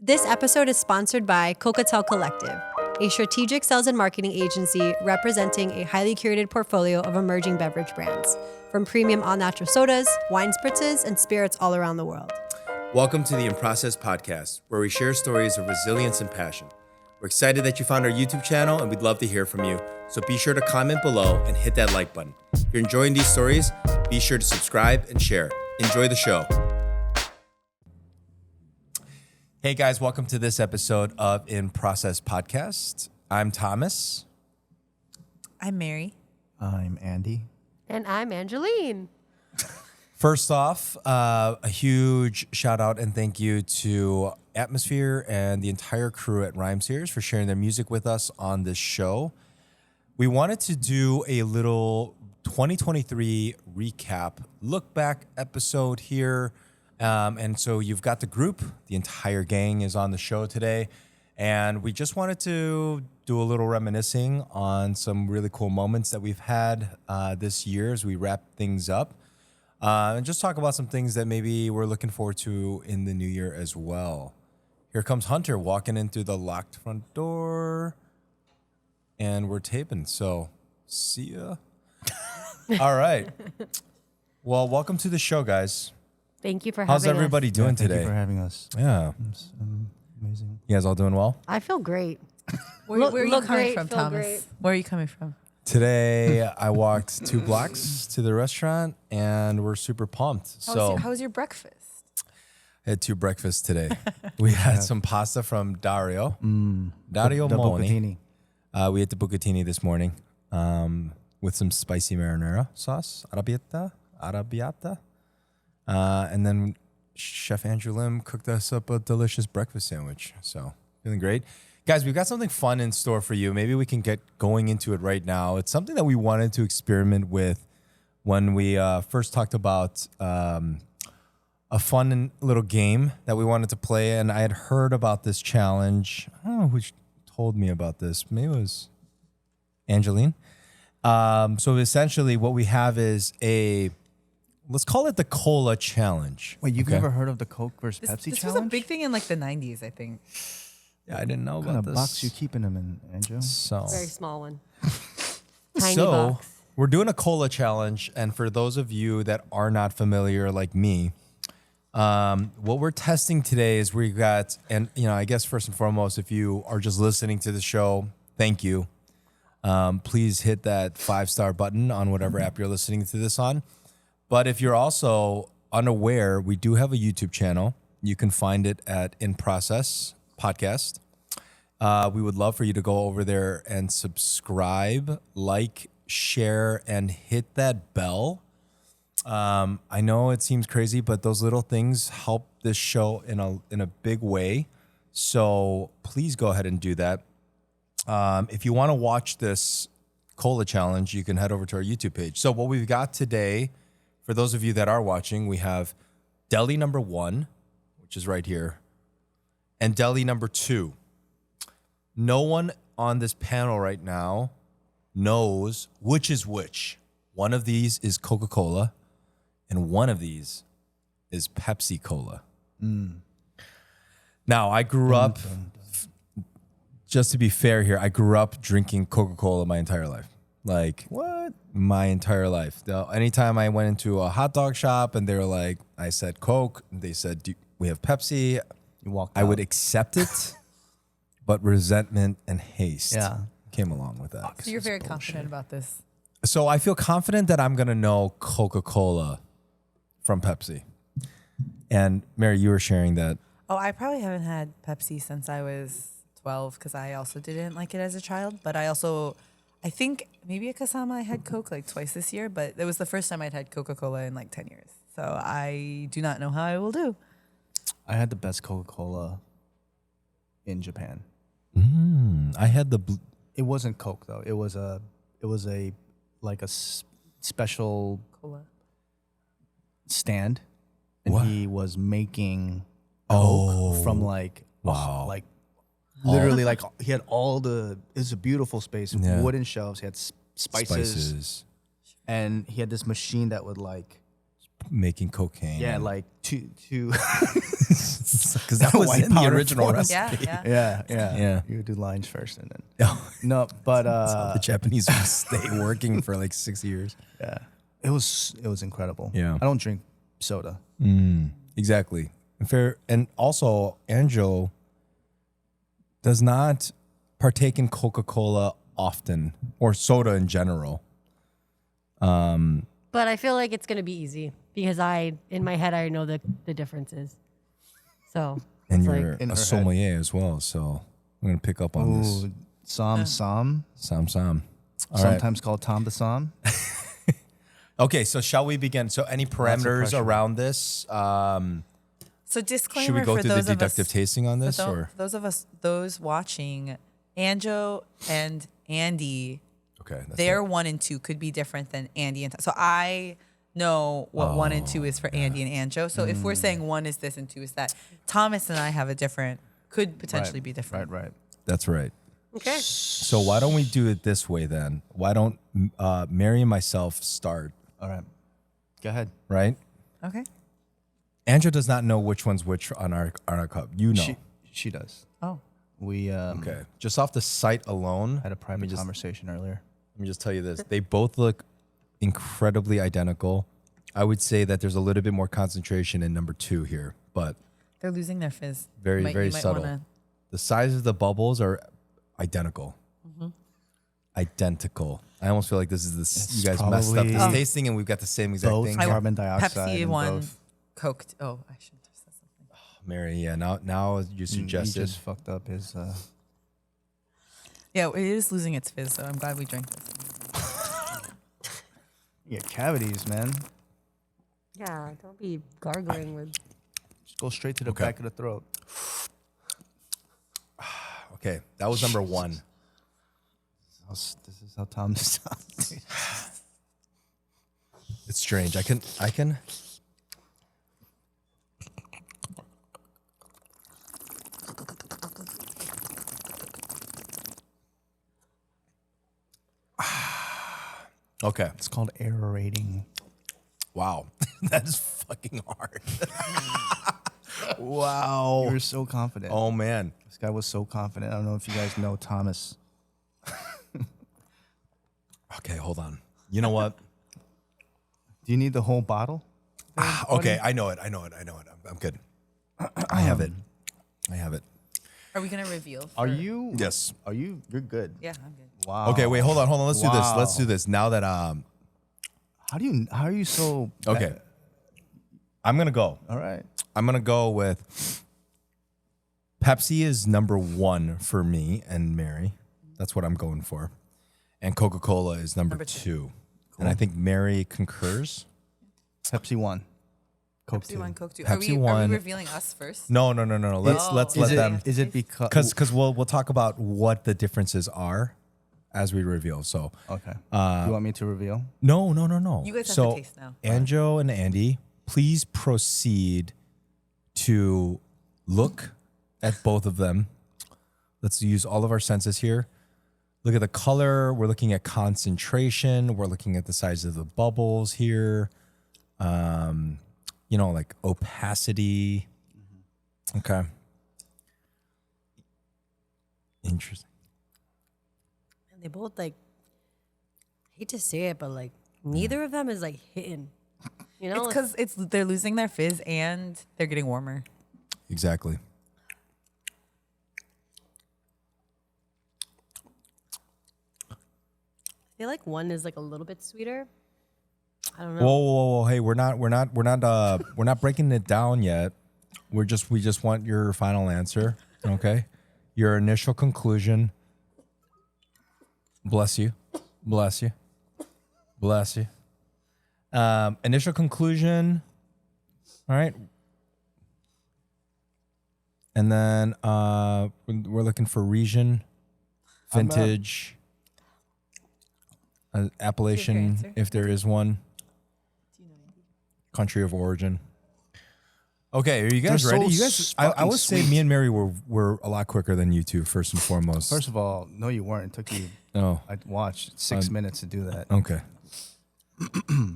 This episode is sponsored by Cocatel Collective, a strategic sales and marketing agency representing a highly curated portfolio of emerging beverage brands, from premium all-natural sodas, wine spritzes, and spirits all around the world. Welcome to the In Process podcast, where we share stories of resilience and passion. We're excited that you found our YouTube channel, and we'd love to hear from you. So be sure to comment below and hit that like button. If you're enjoying these stories, be sure to subscribe and share. Enjoy the show. Hey guys, welcome to this episode of In Process podcast. I'm Thomas. I'm Mary. I'm Andy. And I'm Anjoleen. First off, a huge shout out and thank you to Atmosphere and the entire crew at Rhyme Series for sharing their music with us on this show. We wanted to do a little 2023 recap, look back episode here. And so you've got the group, the entire gang is on the show today. And we just wanted to do a little reminiscing on some really cool moments that we've had this year as we wrap things up. And just talk about some things that maybe we're looking forward to in the new year as well. Here comes Hunter walking in through the locked front door. And we're taping, so see ya. All right. Well, welcome to the show, guys. Thank you for having us. How's everybody doing today? Thank you for having us. Yeah. It's amazing. You guys all doing well? I feel great. Where are you look coming great, from, feel Thomas? great. Where are you coming from? Today, I walked 2 blocks to the restaurant, and we're super pumped. How was your breakfast? I had 2 breakfasts today. We had some pasta from Dario. Dario The Moni. bucatini. We ate the bucatini this morning with some spicy marinara sauce, arrabbiata. And then Chef Anjoleen cooked us up a delicious breakfast sandwich. So feeling great. Guys, we've got something fun in store for you. Maybe we can get going into it right now. It's something that we wanted to experiment with when we first talked about a fun little game that we wanted to play. And I had heard about this challenge. I don't know who told me about this. Maybe it was Anjoleen. So essentially what we have is let's call it the Cola Challenge. Wait, you've Okay? never heard of the Coke versus This Pepsi was challenge? a big thing in like the 90s, I think. Yeah, I didn't know What about kind of this. box you keeping them in, Anjo? So, Very small one. Tiny so box. we're doing a Cola Challenge, and for those of you that are not familiar, like me, what we're testing today is we got, and I guess first and foremost, if you are just listening to the show, thank you. Please hit that 5-star button on whatever app you're listening to this on. But if you're also unaware, we do have a YouTube channel. You can find it at In Process Podcast. We would love for you to go over there and subscribe, like, share, and hit that bell. I know it seems crazy, but those little things help this show in a big way. So please go ahead and do that. If you want to watch this Cola Challenge, you can head over to our YouTube page. So what we've got today, for those of you that are watching, we have deli number 1, which is right here, and deli number 2. No one on this panel right now knows which is which. One of these is Coca-Cola, and one of these is Pepsi Cola. Now, I grew up, just to be fair here, I grew up drinking Coca-Cola my entire life. Like, what? My entire life. Anytime I went into a hot dog shop and they were like, I said Coke, and they said, we have Pepsi. You walked I out. would accept it, but resentment and haste Yeah. came along with that. So you're very confident about this. So I feel confident that I'm going to know Coca-Cola from Pepsi. And Mary, you were sharing that. Oh, I probably haven't had Pepsi since I was 12 because I also didn't like it as a child. But I think maybe at Kasama I had Coke like twice this year, but it was the first time I'd had Coca-Cola in like 10 years. So I do not know how I will do. I had the best Coca-Cola in Japan. I had the... It wasn't Coke though. It was a special Cola. stand, and What? he was making Oh. Coke from like Wow. like literally like he had all the. It's a beautiful space, Yeah. wooden shelves. He had spices, and he had this machine that would like making cocaine. Yeah, like two. Because that was White in the powder original form. recipe. Yeah. You would do lines first and then. No, but The Japanese would stay working for like 6 years. yeah, it was incredible. Yeah. I don't drink soda. Exactly. Fair. And also, Anjo does not partake in Coca-Cola often or soda in general. But I feel like it's gonna be easy because in my head I know the differences. So And it's you're like, in a her head. sommelier as well, so I'm gonna pick up on this. Ooh, Sam. Sam. All right. Sometimes called Tom the Sam. Okay, so shall we begin? So any parameters pressure. around this? So disclaimer Should we go for through the those of deductive us, tasting on this, for or those watching, Anjo and Andy, okay? That's their it. 1 and 2 could be different than Andy and so I know what 1 and 2 is for Andy and Anjo. So if we're saying 1 is this and 2 is that, Thomas and I have a different, could potentially be different. Right. That's right. okay. So why don't we do it this way then? Why don't Mary and myself start? All right. Go ahead. Right? Okay. Andrew does not know which one's which on our cup. You know. She does. Oh. We Okay. Just off the sight alone, had a private conversation earlier. let me just tell you this. They both look incredibly identical. I would say that there's a little bit more concentration in number 2 here, but They're losing their fizz. very, You might very subtle. wanna- The size of the bubbles are identical. Identical. I almost feel like this is this. You guys messed up this probably tasting, and we've got the same exact Both thing. carbon dioxide Pepsi and one, both. Coke. Oh, I shouldn't have said something. Mary, yeah. Now you He suggested. just fucked up his. Yeah, it is losing its fizz, so I'm glad we drank this. Yeah, cavities, man. Yeah, don't be gargling with. Just go straight to the Okay. back of the throat. Okay, that was number 1. This is how Tom sounds. It's strange. I can. Okay. It's called aerating. Wow. That is fucking hard. Wow. You were so confident. Oh man. This guy was so confident. I don't know if you guys know Thomas. Okay, hold on. You know what? Do you need the whole bottle? Okay, I know it. I'm good. I have it. Are we gonna reveal? Are for- you? Yes. You're good. Yeah, I'm good. Wow. Okay, wait, hold on. Let's do this. Wow. Let's do this. Now that How are you so? okay. I'm gonna go. All right. I'm gonna go with Pepsi is number 1 for me and Mary. That's what I'm going for. And Coca-Cola is number Number 2. And I think Mary concurs. Pepsi 1. Coke Pepsi 2. 1, Coke 2. Pepsi Are we 1. revealing us first? No. Let's Oh. let them Is it because? because we'll talk about what the differences are as we reveal. So Okay. You want me to reveal? no. You guys have so to taste now. Anjo and Andy, please proceed to look at both of them. Let's use all of our senses here. Look at the color. We're looking at concentration. We're looking at the size of the bubbles here. Like opacity. Okay. Interesting. And they both like. Hate to say it, but like neither of them is like hitting. You know, It's because they're losing their fizz and they're getting warmer. Exactly. I feel like one is like a little bit sweeter. I don't know. Whoa. Hey, we're not breaking it down yet. We just want your final answer. Okay. Your initial conclusion. Bless you. Initial conclusion. All right. And then we're looking for region, vintage, appellation, answer? if there is one. Country of origin. Okay, are you guys They're ready? so You guys, I fucking would say sweet. me and Mary were a lot quicker than you two, first and foremost. First of all, no, you weren't. It took you. Oh, I watched 6 minutes to do that. okay.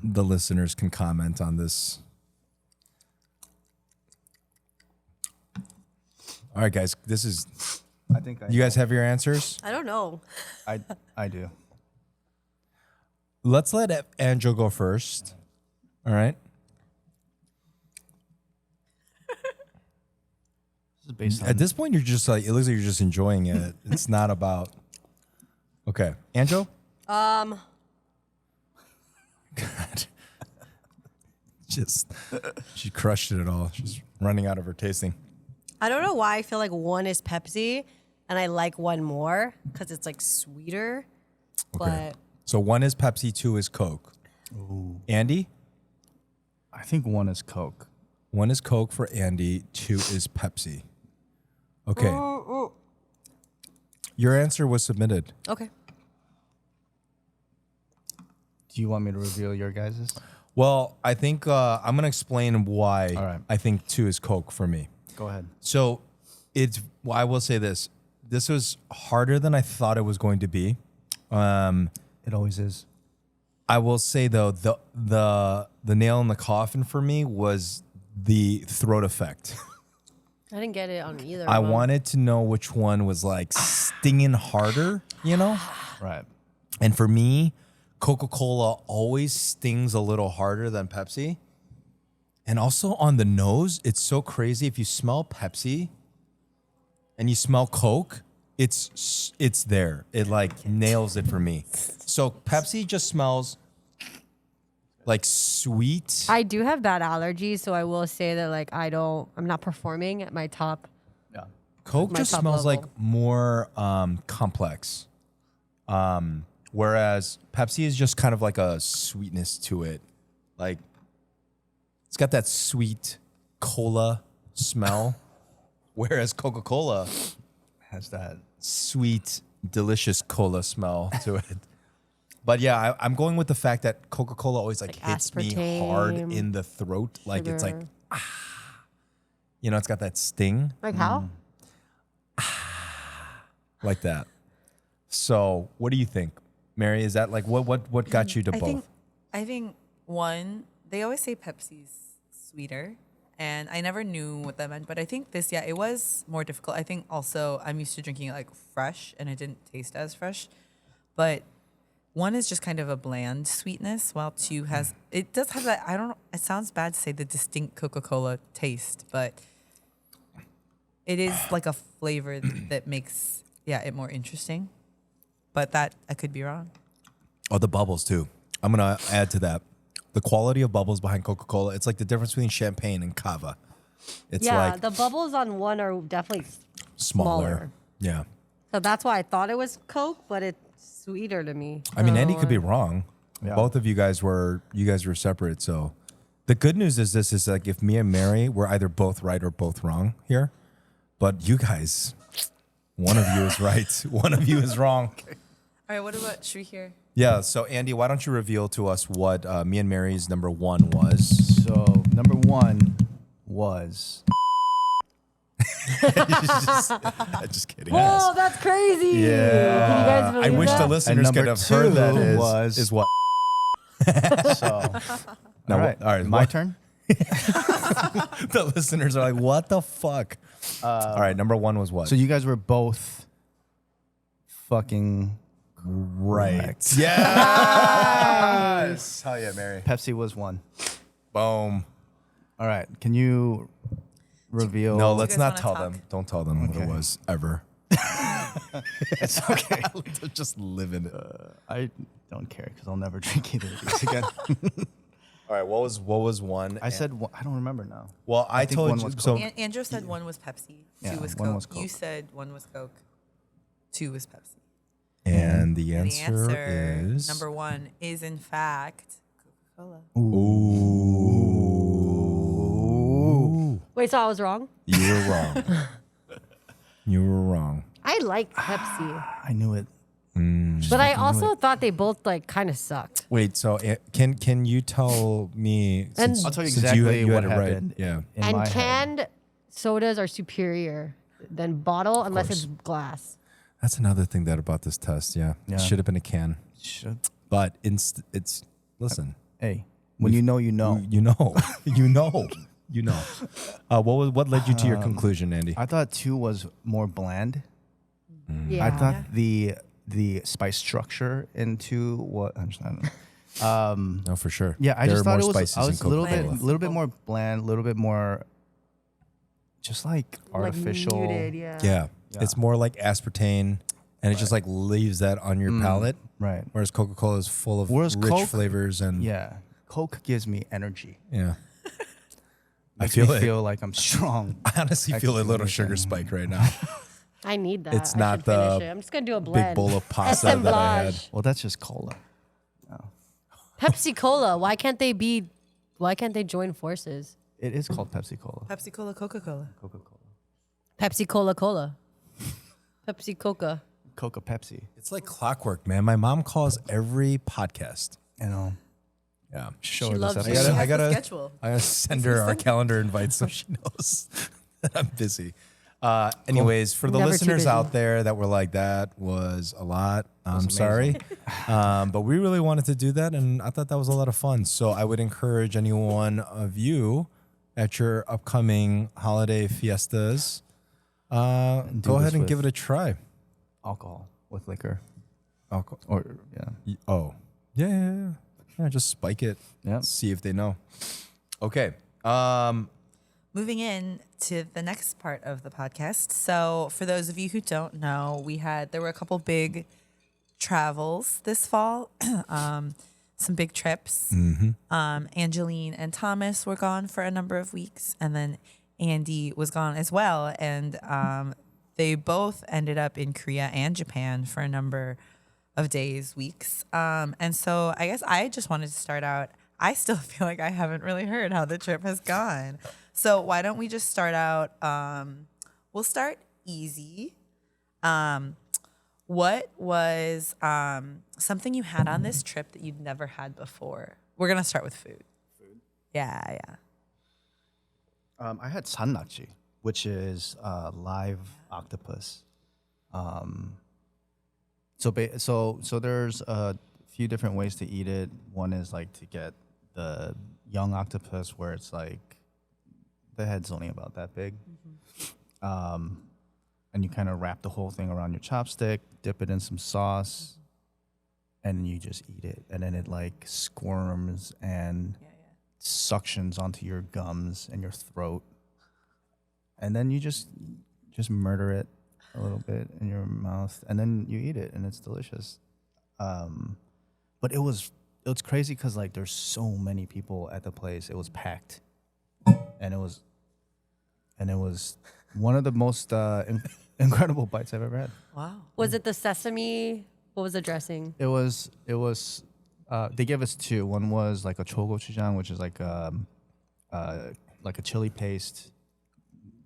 the listeners can comment on this. All right, guys, this is. I think You guys have your answers? I don't know. I do. Let's let Anjo go first. All right. This is based on At this point, you're just like, it looks like you're just enjoying it. It's not about. Okay. Anjo? God. She crushed it all. She's running out of her tasting. I don't know why I feel like one is Pepsi and I like one more because it's like sweeter. Okay. But So one is Pepsi, two is Coke. Ooh. Andy? I think one is Coke. One is Coke for Andy, two is Pepsi. Okay. Your answer was submitted. okay. Do you want me to reveal your guys's? Well, I think I'm going to explain why All right. I think two is Coke for me. Go ahead. So I will say this. This was harder than I thought it was going to be. It always is. I will say though, the nail in the coffin for me was the throat effect. I didn't get it on either. I of them. wanted to know which one was like stinging harder, you know? Right. And for me, Coca-Cola always stings a little harder than Pepsi. And also on the nose, it's so crazy. If you smell Pepsi and you smell Coke, it's there. It like nails it for me. So Pepsi just smells like sweet. I do have bad allergies, so I will say that like I'm not performing at my top. Yeah. Coke my just top smells level. like more complex. Whereas Pepsi is just kind of like a sweetness to it. Like it's got that sweet cola smell. Whereas Coca-Cola Has that. sweet, delicious cola smell to it. But yeah, I'm going with the fact that Coca-Cola always like hits me hard aspartame, in the throat. Like it's like, sugar. you know, it's got that sting Like how? like that. So what do you think, Mary? Is that like what got you to both? I think one, they always say Pepsi's sweeter, and I never knew what that meant. But I think this, it was more difficult. I think also I'm used to drinking it like fresh, and it didn't taste as fresh. But one is just kind of a bland sweetness, while two it does have that, I don't know, it sounds bad to say the distinct Coca-Cola taste, but it is like a flavor that makes, it more interesting. But that, I could be wrong. Oh, the bubbles too. I'm gonna add to that. The quality of bubbles behind Coca-Cola. It's like the difference between champagne and cava. It's Yeah, like the bubbles on one are definitely smaller. Yeah. So that's why I thought it was Coke, but it's sweeter to me. I mean, So, Andy could be wrong. Yeah. Both of you guys were separate. So the good news is this is like if me and Mary were either both right or both wrong here. But you guys, one of you is right. One of you is wrong. All right, what about, should we hear? Yeah. So Andy, why don't you reveal to us what me and Mary's number one was? So number one was. Just kidding. Whoa, that's crazy. Yeah. Can you guys I believe wish that? the And listeners number could have heard that two is what. So. No, all right. My what- turn. The listeners are like, what the fuck? All right, number one was what? So you guys were both fucking right. correct. Yes. Hell yeah, Mary. Pepsi was one. Boom. All right. Can you reveal? No, you let's guys not wanna tell talk? them. Don't tell them what it Okay. was ever. It's okay. Just live in it. I don't care because I'll never drink either of these again. All right, what was one? I said one, I don't remember now. Well, I think told one you. was So Andrew said one was Pepsi, Yeah, two was one Coke. was Coke. You said one was Coke, two was Pepsi. and the And answer, is number one is in fact Coca-Cola. Ooh. Wait, so I was wrong? You were wrong. You were wrong. I like Pepsi. I knew it. But I also thought they both like kind of sucked. Wait, so can you tell me? And- Since, I'll tell you since exactly you what had it right. happened. Yeah. In And my head. canned sodas are superior than bottle unless course. it's glass. That's another thing that about this test. Yeah. Yeah. It should have been a can. Should- But it's Listen, Hey, when you know, you know. you know, you know. What led you to your conclusion, Andy? I thought 2 was more bland. Yeah. I thought the spice structure into what I'm just not. No, for sure. Yeah, I There just are thought more it was. spices I in was a little Coca-Cola. bit more bland, a little bit more, just like artificial. Like muted, yeah. Yeah. It's more like aspartame, and it just like leaves that on your palate. Right. Whereas Coca-Cola is full of Whereas rich Coke- flavors and Yeah, Coke gives me energy. yeah. I Makes feel me it. feel like I'm strong. I honestly feel a little sugar spike right now. I need that. It's I not should finish the it. I'm just gonna do a blend. Big bowl of pasta that I had. Assemblage. Well, that's just cola. Pepsi Cola. Why can't they join forces? It is called Pepsi Cola. Pepsi Cola, Coca Cola. Coca-Cola. Pepsi Cola Cola. Pepsi Coca. Coca Pepsi. It's like clockwork, man. My mom calls every podcast. You know. Yeah. Show She her loves this you. episode. I has the gotta schedule. I gotta send her our calendar invite so she knows that I'm busy. Anyways, for the Never too listeners busy. out there that were like, that was a lot, I'm sorry. But we really wanted to do that, and I thought that was a lot of fun. So I would encourage any one of you at your upcoming holiday fiestas, go ahead this and with- give it a try. Alcohol with liquor. Alcohol. Or, yeah. Oh, yeah. Yeah, just spike it. Yep. See if they know. Okay. Moving in to the next part of the podcast. So, for those of you who don't know, there were a couple big travels this fall, some big trips. Anjoleen and Thomas were gone for a number of weeks, and then Andy was gone as well. And they both ended up in Korea and Japan for a number of days, weeks. And so I guess I just wanted to start out. I still feel like I haven't really heard how the trip has gone. So why don't we just start out? We'll start easy. What was something you had on this trip that you'd never had before? We're going to start with food. Yeah. I had sannakji, which is live octopus. So there's a few different ways to eat it. One is like to get the young octopus where it's like the head's only about that big. And you kind of wrap the whole thing around your chopstick, dip it in some sauce, and you just eat it. And then it like squirms and suctions onto your gums and your throat. And then you just murder it a little bit in your mouth, and then you eat it, and it's delicious. But it was crazy because like there's so many people at the place. It was packed, and it was one of the most incredible bites I've ever had. Wow. Was it the sesame? What was the dressing? It was. They gave us 2. One was like a chogochujang, which is like a chili paste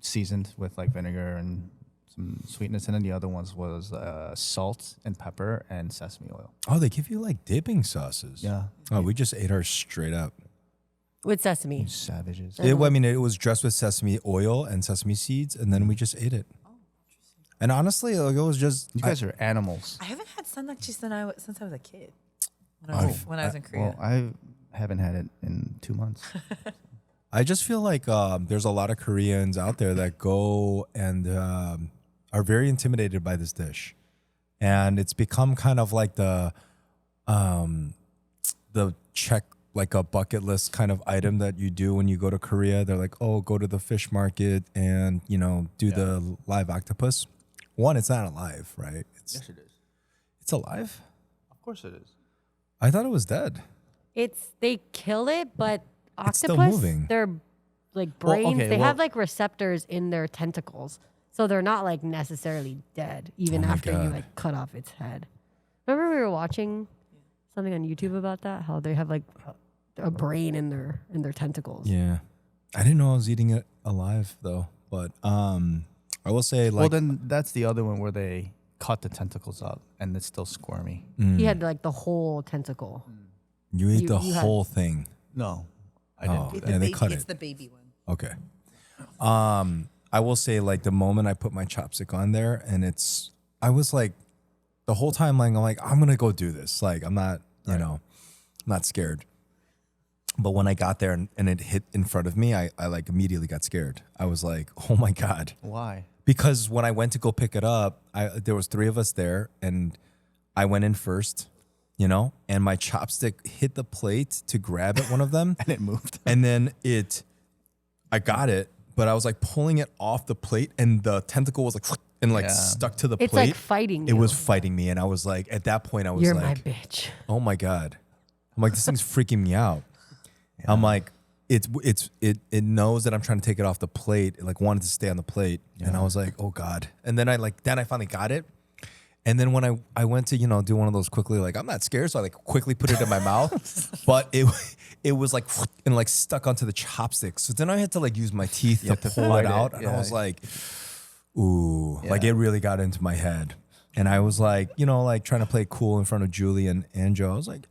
seasoned with like vinegar and some sweetness, and then the other ones was salt and pepper and sesame oil. Oh, they give you like dipping sauces. Yeah. Oh, we just ate ours straight up. With sesame. Savages. It was dressed with sesame oil and sesame seeds, and then we just ate it. And honestly, like, it was just You guys are animals. I haven't had sannakji since I was a kid. When I was in Korea. Well, I haven't had it in 2 months. I just feel like there's a lot of Koreans out there that go and are very intimidated by this dish, and it's become kind of like the check, like a bucket list kind of item that you do when you go to Korea. They're like, oh, go to the fish market and do the live octopus. One, it's not alive, right? Yes, it is. It's alive. Of course it is. I thought it was dead. They kill it, but It's still octopus, moving. their like Well, brains, okay, they well- have like receptors in their tentacles. So they're not like necessarily dead, even Oh my after you God. like cut off its head. Remember we were watching something on YouTube about that? How they have like a brain in their tentacles. Yeah, I didn't know I was eating it alive though. But I will say, like, Well, then that's the other one where they cut the tentacles up and it's still squirmy. He had like the whole tentacle. you ate you- the you had- whole thing. No, I Oh. didn't do Yeah, that. they cut It's it. the baby one. Okay. I will say, like, the moment I put my chopstick on there, and I was like, the whole time, like, I'm like, I'm gonna go do this. Like, I'm not, not scared. But when I got there and it hit in front of me, I like immediately got scared. I was like, oh my God. Why? Because when I went to go pick it up, there was 3 of us there and I went in first, you know, and my chopstick hit the plate to grab at one of them. And it moved. And then I got it, but I was like pulling it off the plate and the tentacle was like, and like stuck to the plate. It's like fighting It you. was fighting me. And I was like, at that point, I was You're like, my bitch. oh my God. I'm like, this thing's freaking me out. I'm like, it knows that I'm trying to take it off the plate. It like wanted to stay on the plate. And I was like, oh God. And then I finally got it. And then when I went to, you know, do one of those quickly, like, I'm not scared. So I like quickly put it in my mouth, but it was like, and like stuck onto the chopsticks. So then I had to like use my teeth to pull it out. And I was like, ooh, like it really got into my head. And I was like, you know, like trying to play cool in front of Julie and Anjo. I was like,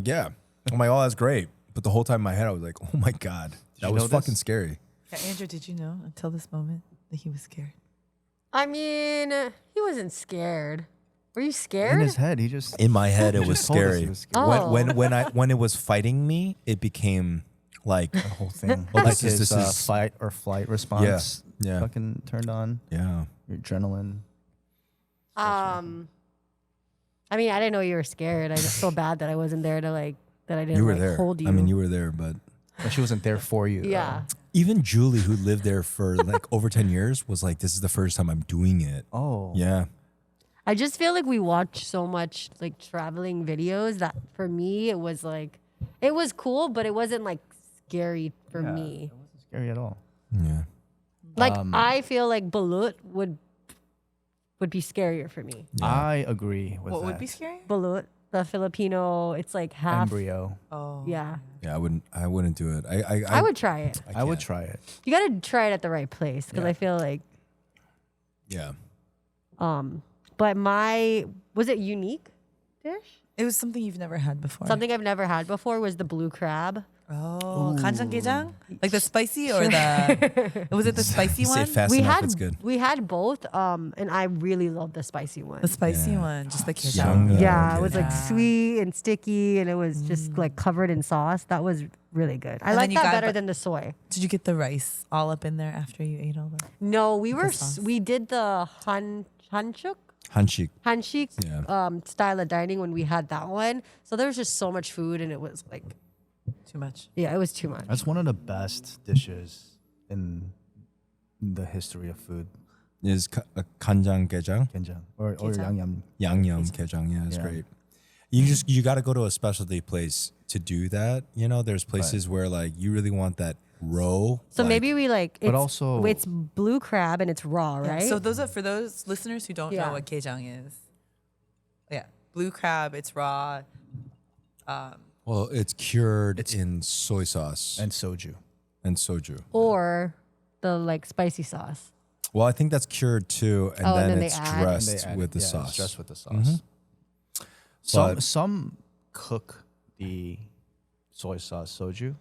yeah. I'm like, oh, that's great. But the whole time in my head, I was like, oh my God, that was fucking scary. Yeah, Andrew, did you know until this moment that he was scared? I mean, he wasn't scared. Were you scared? In his head, he just In my head, it he was just told us he scary. was scared. Oh. When it was fighting me, it became like, The whole thing. Well, Like this his is- fight or flight response. Yeah. Fucking turned on. yeah. Your adrenaline. I mean, I didn't know you were scared. I just feel bad that I wasn't there to like that I didn't You were like, there. hold you. I mean, you were there, but But she wasn't there for you. yeah. even Julie, who lived there for like over 10 years, was like, this is the first time I'm doing it. Oh. Yeah. I just feel like we watch so much like traveling videos that for me it was like it was cool, but it wasn't like scary for me. It wasn't scary at all. Yeah. Like I feel like balut would be scarier for me. I agree with What that. would be scary? Balut, the Filipino, it's like half. Embryo. Oh. Yeah, Yeah, I wouldn't do it. I would try it. I would try it. You got to try it at the right place because Yeah. I feel like, Yeah. but was it unique dish? It was something you've never had before. Something I've never had before was the blue crab. Oh, kanjanggejang? Like the spicy or the... Was it the spicy Say one? fast enough, it's good. We had both, and I really love the spicy one. The spicy Yeah. one, just the Young, kejang. Yeah, it was good. like sweet and sticky, and it was just like covered in sauce. That was really good. I And like then you that got better the- than the soy. Did you get the rice all up in there after you ate all the... No, sauce. we did the hanshuk Hanshik. yeah. Style of dining when we had that one. So there was just so much food, and it was like, Too much. yeah, it was too much. That's one of the best dishes in the history of food. Is kanjang gejang? Kenjang. Or Gejang. yangyam. Yangyam gejang. Yeah, it's Yeah. great. You got to go to a specialty place to do that. You know, there's places where like you really want that roe. So like, maybe we like, But it's, also- it's blue crab and it's raw, Yeah, right? So for those listeners who don't Yeah. know what kejang is, yeah, blue crab, it's raw. well, it's cured in soy sauce And soju. and soju. or the like spicy sauce. Well, I think that's cured too, and Oh, and then then they it's add- dressed And they add with the it. Yeah, sauce. It's dressed with the sauce. But- Some cook the soy sauce soju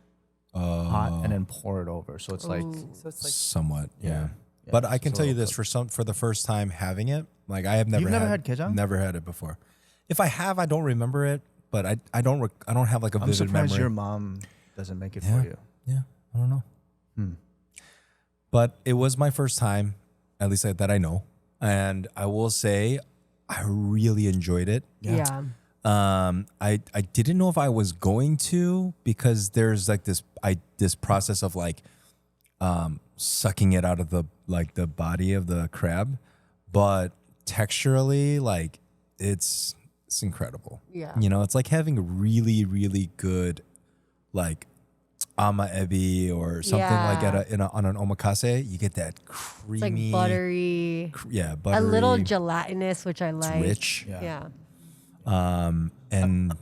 hot and then pour it over. So it's like So it's like Somewhat, yeah. Yeah, But I it's can a tell you little this for the first time having it, like I have never You've never had kejang? Never had it before. If I have, I don't remember it, but I don't have like a I'm vivid surprised memory. your mom doesn't make it Yeah. for you. Yeah, I don't know. But it was my first time, at least that I know, and I will say I really enjoyed it. Yeah. I didn't know if I was going to because there's like this process of like sucking it out of the body of the crab, but texturally like it's incredible. Yeah. You know, it's like having a really, really good like ama ebi or something like on an omakase. You get that It's creamy, like buttery, buttery, a little gelatinous, which I like. rich. Yeah. And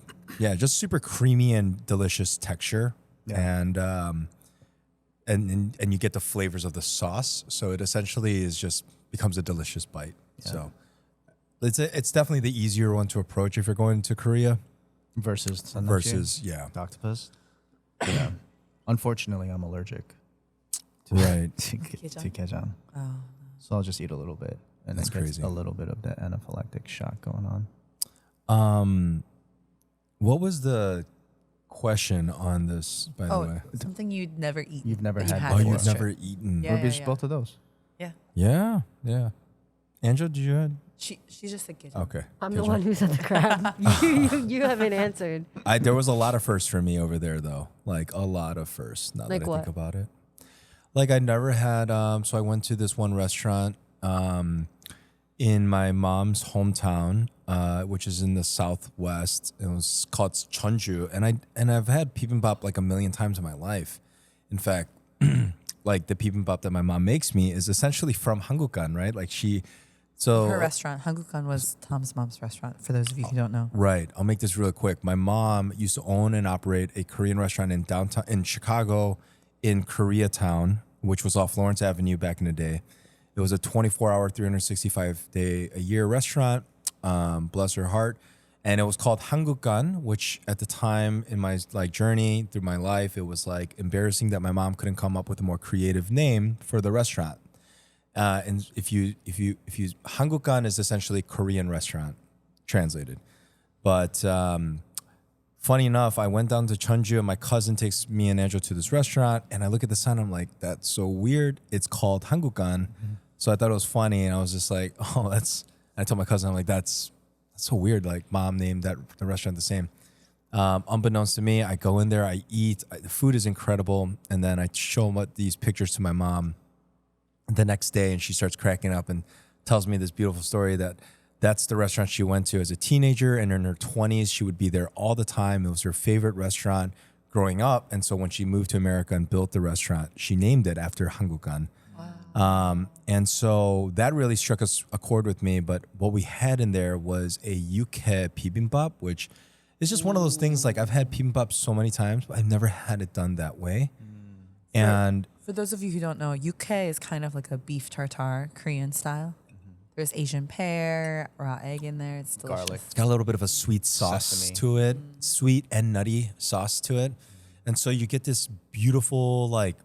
yeah, just super creamy and delicious texture. And you get the flavors of the sauce. So it essentially becomes a delicious bite. So it's definitely the easier one to approach if you're going to Korea Versus versus, yeah. octopus. Yeah. Unfortunately, I'm allergic Right. to Kejang? kejang. Oh. So I'll just eat a little bit. And That's it gets crazy. a little bit of that anaphylactic shock going on. What was the question on this, by the way? Something you'd never eat. You've never that you had Oh, before. you've never eaten. Yeah. Ruby's both of those. Yeah. Yeah, yeah. Angel, did you had? She's just a kid. Okay. I'm the one who said the crab. you haven't answered. There was a lot of firsts for me over there, though. Like a lot of firsts. Now Like that I what? think about it. Like I never had. So I went to this one restaurant in my mom's hometown, which is in the southwest. It was called Cheonju, and I've had bibimbap like a million times in my life. In fact, like the bibimbap that my mom makes me is essentially from Hangukgan, right? Like Her restaurant, Hangukgan, was Tom's mom's restaurant. For those of you who don't know. Right. I'll make this really quick. My mom used to own and operate a Korean restaurant in Chicago, in Koreatown, which was off Lawrence Avenue back in the day. It was a 24-hour, 365-day-a-year restaurant. Bless her heart. And it was called Hangukgan, which at the time in my like journey through my life, it was like embarrassing that my mom couldn't come up with a more creative name for the restaurant. And if you Hangukgan is essentially Korean restaurant translated. But funny enough, I went down to Cheonju and my cousin takes me and Angel to this restaurant and I look at the sign, I'm like, that's so weird. It's called Hangukgan. So I thought it was funny and I was just like, oh, I told my cousin, I'm like, that's so weird. Like mom named the restaurant the same. Unbeknownst to me, I go in there, I eat, the food is incredible. And then I show these pictures to my mom the next day and she starts cracking up and tells me this beautiful story that's the restaurant she went to as a teenager, and in her 20s she would be there all the time. It was her favorite restaurant growing up, and so when she moved to America and built the restaurant, she named it after Hangukgan. Wow. And so that really struck a chord with me. But what we had in there was a yuke bibimbap, which is just one of those things. Like I've had bibimbap so many times, but I've never had it done that way. And For those of you who don't know, UK is kind of like a beef tartare, Korean style. There's Asian pear, raw egg in there. It's delicious. Garlic. it's got a little bit of a sweet sauce Sesame. to it, sweet and nutty sauce to it. And so you get this beautiful, like,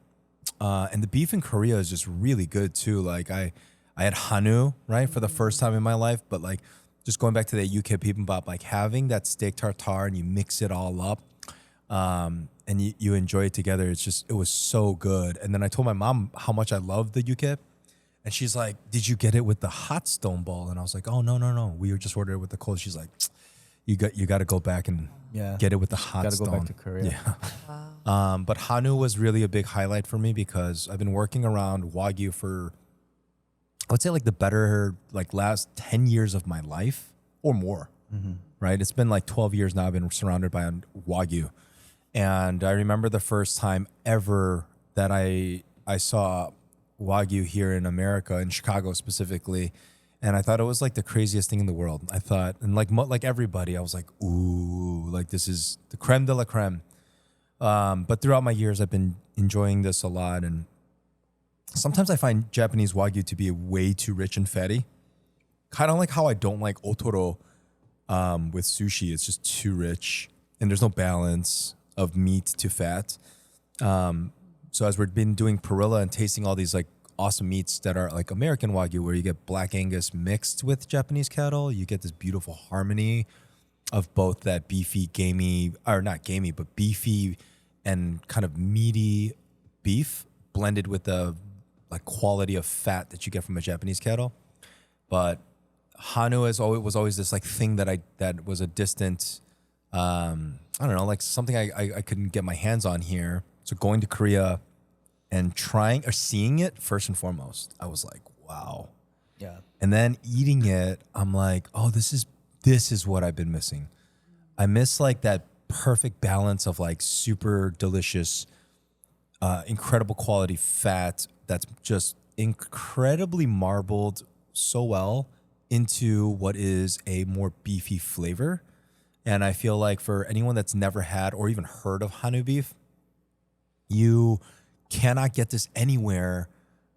and the beef in Korea is just really good too. Like I had Hanu, right, for the first time in my life, but like just going back to that UK bibimbap, like having that steak tartare and you mix it all up, and you enjoy it together. It was so good. And then I told my mom how much I love the yuke. And she's like, did you get it with the hot stone ball? And I was like, oh, no. We just ordered it with the cold. She's like, you got to go back and get it with the hot Gotta stone. go back to Korea. Yeah. But Hanu was really a big highlight for me because I've been working around Wagyu for, I would say like the better, like last 10 years of my life or more, right? It's been like 12 years now I've been surrounded by Wagyu. And I remember the first time ever that I saw Wagyu here in America, in Chicago specifically, and I thought it was like the craziest thing in the world. I thought, and like everybody, I was like, ooh, like this is the creme de la creme. But throughout my years, I've been enjoying this a lot, and sometimes I find Japanese Wagyu to be way too rich and fatty. Kind of like how I don't like otoro with sushi. It's just too rich, and there's no balance of meat to fat. So as we've been doing Perilla and tasting all these like awesome meats that are like American Wagyu, where you get Black Angus mixed with Japanese cattle, you get this beautiful harmony of both that beefy, gamey, or not gamey, but beefy and kind of meaty beef blended with the like quality of fat that you get from a Japanese cattle. But Hanu was always this like thing that was a distant, I don't know, like something I couldn't get my hands on here. So going to Korea and trying or seeing it first and foremost, I was like, wow. Yeah. And then eating it, I'm like, oh, this is what I've been missing. I miss like that perfect balance of like super delicious, incredible quality fat that's just incredibly marbled so well into what is a more beefy flavor. And I feel like for anyone that's never had or even heard of Hanu beef, you cannot get this anywhere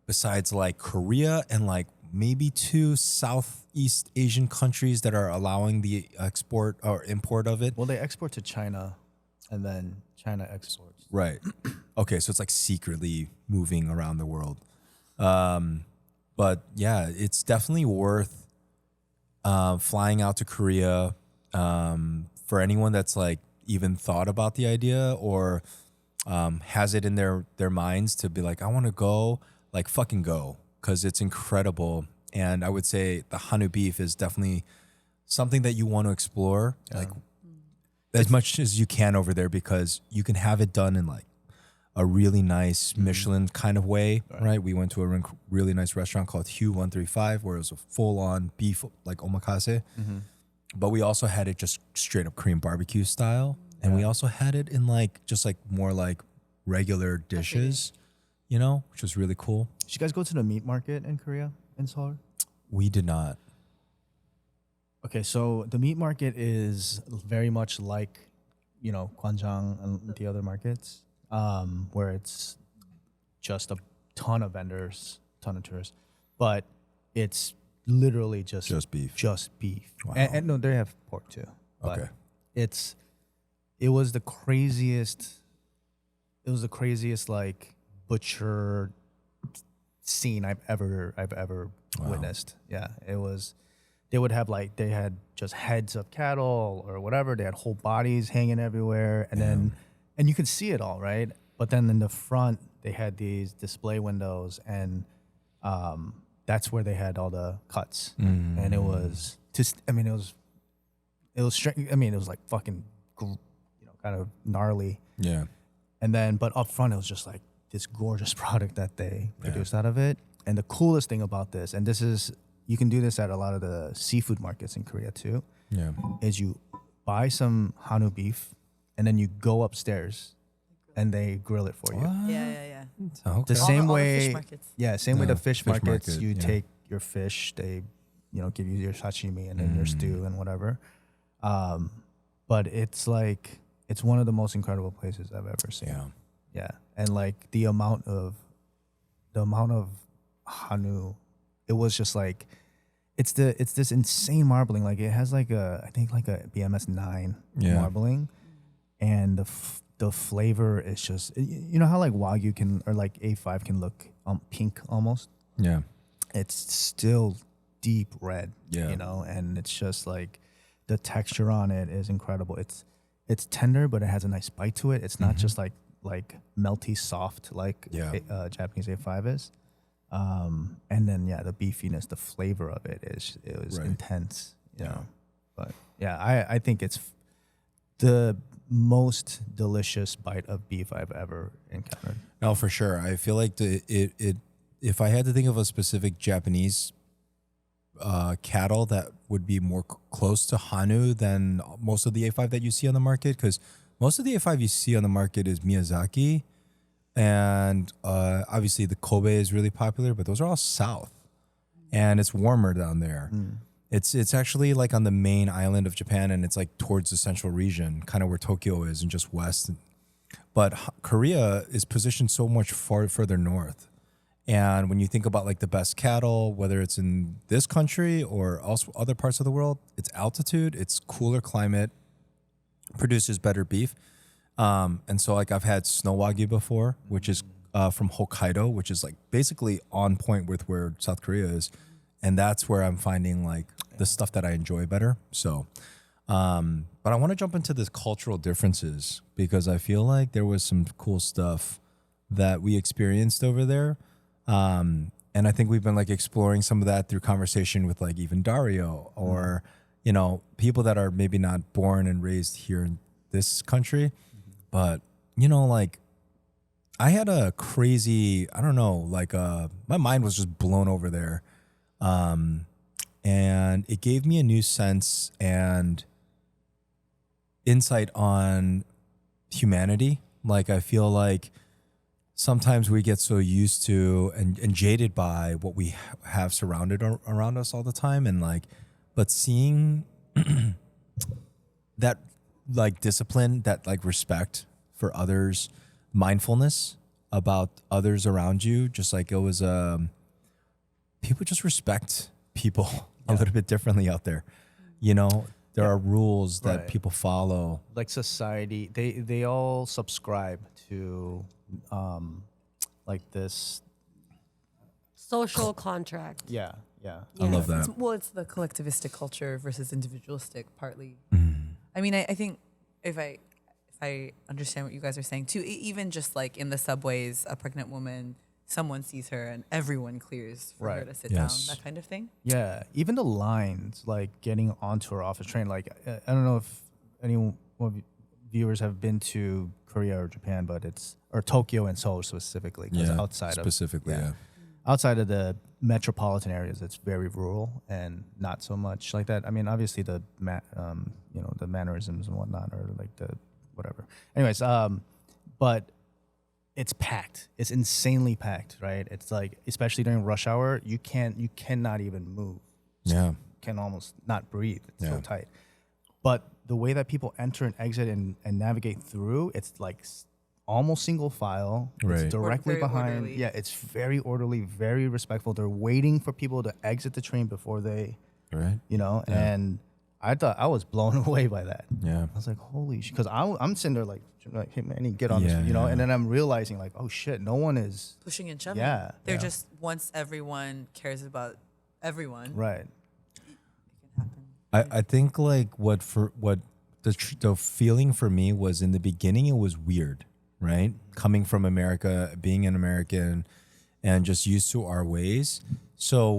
besides like Korea and like maybe 2 Southeast Asian countries that are allowing the export or import of it. Well, they export to China, and then China exports. Right. Okay, so it's like secretly moving around the world. But yeah, it's definitely worth flying out to Korea, for anyone that's like even thought about the idea or has it in their minds to be like, I want to go, like fucking go, because it's incredible. And I would say the Hanu beef is definitely something that you want to explore, like as much as you can over there, because you can have it done in like a really nice Michelin kind of way, right? We went to a really nice restaurant called Hue 135 where it was a full-on beef, like omakase. But we also had it just straight up Korean barbecue style. And we also had it in like, just like more like regular dishes, you know, which was really cool. Did you guys go to the meat market in Korea, in Seoul? We did not. Okay, so the meat market is very much like, you know, Gwanjang and the other markets, where it's just a ton of vendors, ton of tourists, but it's literally just beef. Just beef. Wow. And no, they have pork too. But Okay. it was the craziest like butcher scene I've ever witnessed. Yeah, it was. They would have like, they had just heads of cattle or whatever. They had whole bodies hanging everywhere, and you could see it all, right? But then in the front, they had these display windows, and that's where they had all the cuts. And it was just, I mean, it was strange. I mean, it was like fucking, you know, kind of gnarly. Yeah. And then, but up front, it was just like this gorgeous product that they produced out of it. And the coolest thing about this, and this is, you can do this at a lot of the seafood markets in Korea too, is you buy some Hanu beef and then you go upstairs and they grill it for you. Yeah. Okay. The same all the way, fish markets. same way the fish fish markets, market, you yeah. take your fish, they, you know, give you your sashimi and then your stew and whatever. But it's like, it's one of the most incredible places I've ever seen. Yeah. Yeah. And like the amount of Hanu, it was just like, it's this insane marbling. Like it has like I think like a BMS 9 marbling, and the flavor is just, you know how like Wagyu can, or like A5 can look pink almost. Yeah. It's still deep red. Yeah. You know, and it's just like the texture on it is incredible. It's tender, but it has a nice bite to it. It's not just like melty soft like Japanese A5 is. And then the beefiness, the flavor of it was intense, you know. But I think it's the most delicious bite of beef I've ever encountered. No, for sure. I feel like if I had to think of a specific Japanese cattle that would be more close to Hanu than most of the A5 that you see on the market, because most of the A5 you see on the market is Miyazaki. And obviously the Kobe is really popular, but those are all south, and it's warmer down there. It's actually like on the main island of Japan, and it's like towards the central region, kind of where Tokyo is, and just west. But Korea is positioned so much further north. And when you think about like the best cattle, whether it's in this country or also other parts of the world, it's altitude, it's cooler climate, produces better beef. And so like I've had snow Wagyu before, which is from Hokkaido, which is like basically on point with where South Korea is. And that's where I'm finding like the stuff that I enjoy better. So, but I want to jump into the cultural differences, because I feel like there was some cool stuff that we experienced over there. And I think we've been like exploring some of that through conversation with like even Dario or, you know, people that are maybe not born and raised here in this country. But, you know, like I had a crazy, I don't know, like my mind was just blown over there. And it gave me a new sense and insight on humanity. Like I feel like sometimes we get so used to and jaded by what we have surrounded around us all the time. And like, but seeing that like discipline, that like respect for others, mindfulness about others around you, just like it was people just respect people a little bit differently out there. You know, there are rules that people follow. Like society, they all subscribe to like this Social contract. I love that. It's the collectivistic culture versus individualistic, partly. I mean, I think if I understand what you guys are saying too, even just like in the subways, a pregnant woman, someone sees her and everyone clears for her Right. to sit Yes. down, that kind of thing. Yeah, even the lines, like getting onto or off a train. Like, I don't know if any of you viewers have been to Korea or Japan, but or Tokyo and Seoul specifically, because specifically, yeah. outside of the metropolitan areas, it's very rural and not so much like that. I mean, obviously the the mannerisms and whatnot, or like the whatever. Anyways, but it's packed. It's insanely packed, right? It's like, especially during rush hour, you cannot even move. Yeah. You can almost not breathe. It's so Yeah. tight. But the way that people enter and exit and navigate through, it's like almost single file. Right. It's directly Very behind. orderly. Yeah, it's very orderly, very respectful. They're waiting for people to exit the train before they, Right. Yeah. And I thought, I was blown away by that. Yeah. I was like, holy shit. Because I'm sitting there like, hey, man, I need to get on Yeah, this, yeah. And then I'm realizing, like, oh, shit, no one is. Pushing and shoving. Yeah, They're yeah. just, once everyone cares about everyone, Right. it can happen. I think like the feeling for me was, in the beginning, it was weird, right? Coming from America, being an American, and just used to our ways. So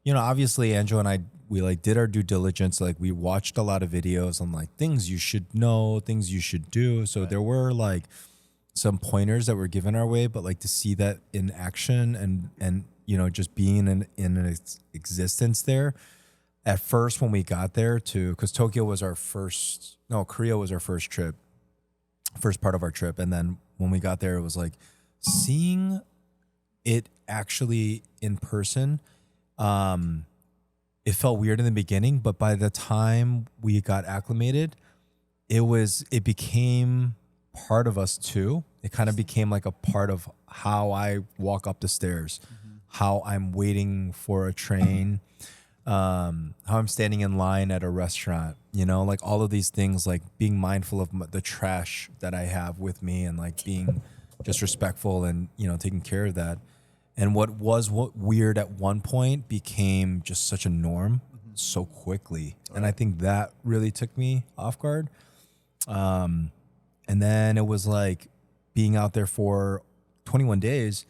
obviously Anjo and I, we like did our due diligence. Like, we watched a lot of videos on like things you should know, things you should do. So there were like some pointers that were given our way, but like to see that in action and just being in existence there. At first, when we got there because Korea was our first trip, first part of our trip. And then when we got there, it was like seeing it actually in person. It felt weird in the beginning, but by the time we got acclimated, it became part of us too. It kind of became like a part of how I walk up the stairs, how I'm waiting for a train, how I'm standing in line at a restaurant, like all of these things, like being mindful of the trash that I have with me, and like being just respectful and, taking care of that. And what was weird at one point became just such a norm so quickly. Right. And I think that really took me off guard. And then it was like being out there for 21 days.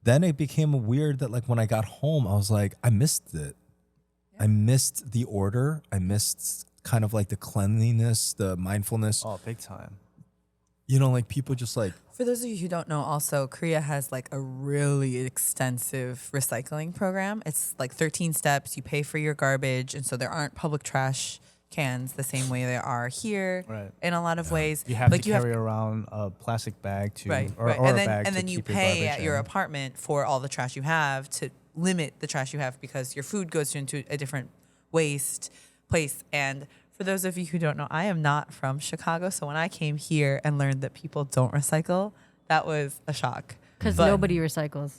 Then it became weird that like when I got home, I was like, I missed it. Yeah. I missed the order. I missed kind of like the cleanliness, the mindfulness. Oh, big time. Like people just like. For those of you who don't know, also, Korea has like a really extensive recycling program. It's like 13 steps. You pay for your garbage. And so there aren't public trash cans the same way there are here in a lot of ways. You have to carry around a plastic bag to, or a bag and then you pay at your apartment for all the trash you have to limit the trash you have, because your food goes into a different waste place. And for those of you who don't know, I am not from Chicago. So when I came here and learned that people don't recycle, that was a shock. Because nobody recycles.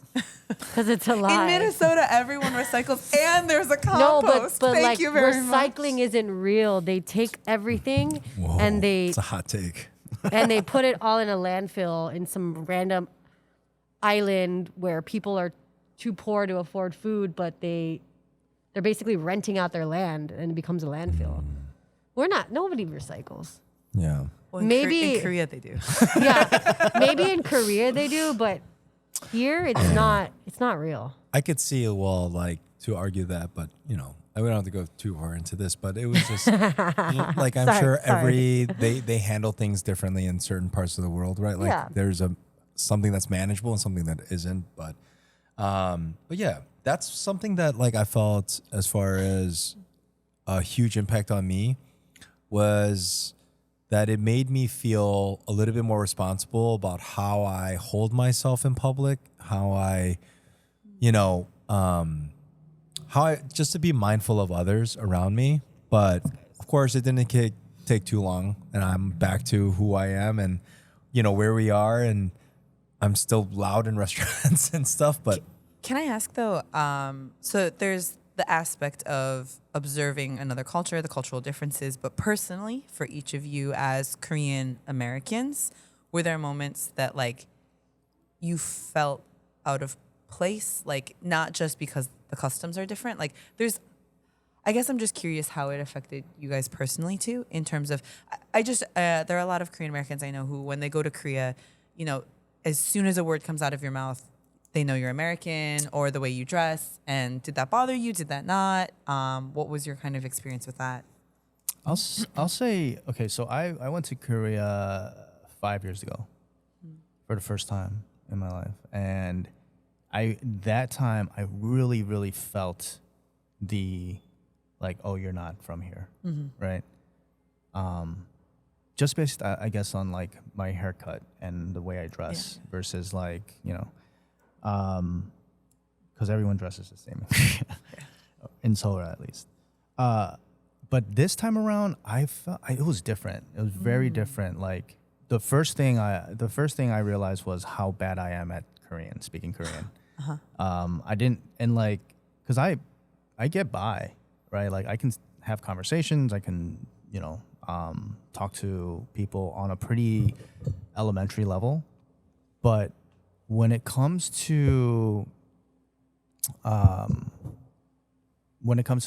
Because it's a lie. In Minnesota, everyone recycles, and there's a compost. No, but Thank like you very much. recycling isn't real. They take everything and it's a hot take. and they put it all in a landfill in some random island where people are too poor to afford food, but they're basically renting out their land, and it becomes a landfill. Nobody recycles. Yeah. Well, maybe in Korea they do. Yeah, maybe in Korea they do, but here it's not real. I could see to argue that, but we don't have to go too far into this, but it was just like, I'm sure they handle things differently in certain parts of the world, right? Like there's something that's manageable and something that isn't, but yeah, that's something that like I felt as far as a huge impact on me was that it made me feel a little bit more responsible about how I hold myself in public, how I just to be mindful of others around me. But of course, it didn't take too long, and I'm back to who I am and where we are, and I'm still loud in restaurants and stuff. But can I ask though? So there's the aspect of observing another culture, the cultural differences, but personally, for each of you as Korean Americans, were there moments that like you felt out of place? Like, not just because the customs are different. Like, I guess I'm just curious how it affected you guys personally too, in terms of, I just, there are a lot of Korean Americans I know who, when they go to Korea, you know, as soon as a word comes out of your mouth, they know you're American or the way you dress. And did that bother you? Did that not? What was your kind of experience with that? I'll say, okay, so I went to Korea 5 years ago for the first time in my life. And that time I really, really felt the, like, oh, you're not from here, right? Just based, I guess, on like my haircut and the way I dress versus like, you know, because everyone dresses the same in Seoul at least. But this time around, I felt it was different. It was very different. Like the first thing I realized was how bad I am at speaking Korean. I didn't, and like, cause I get by, right? Like I can have conversations. I can, you know, talk to people on a pretty elementary level, but when it comes to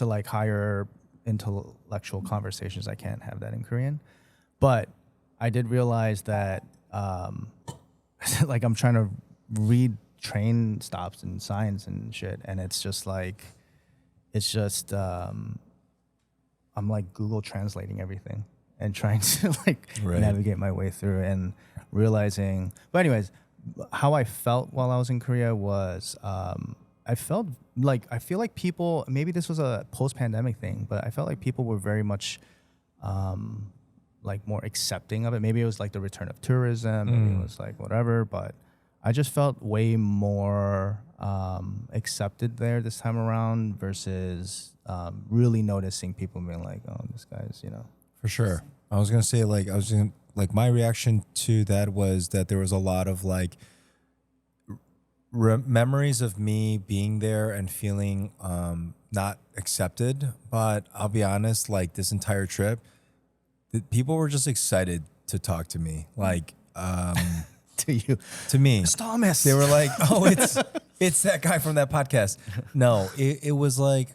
like higher intellectual conversations, I can't have that in Korean. But I did realize that like I'm trying to read train stops and signs and shit, and it's just I'm like Google translating everything and trying to like navigate my way through and realizing. But anyways, how I felt while I was in Korea was I feel like people, maybe this was a post-pandemic thing, but I felt like people were very much like more accepting of it. Maybe it was like the return of tourism, maybe it was like whatever, but I just felt way more accepted there this time around versus really noticing people being like, oh, this guy's, you know. For sure. I was going to say, like, my reaction to that was that there was a lot of like memories of me being there and feeling not accepted. But I'll be honest, like this entire trip, people were just excited to talk to me. Like, to me, Thomas. They were like, oh, it's that guy from that podcast. No, it was like,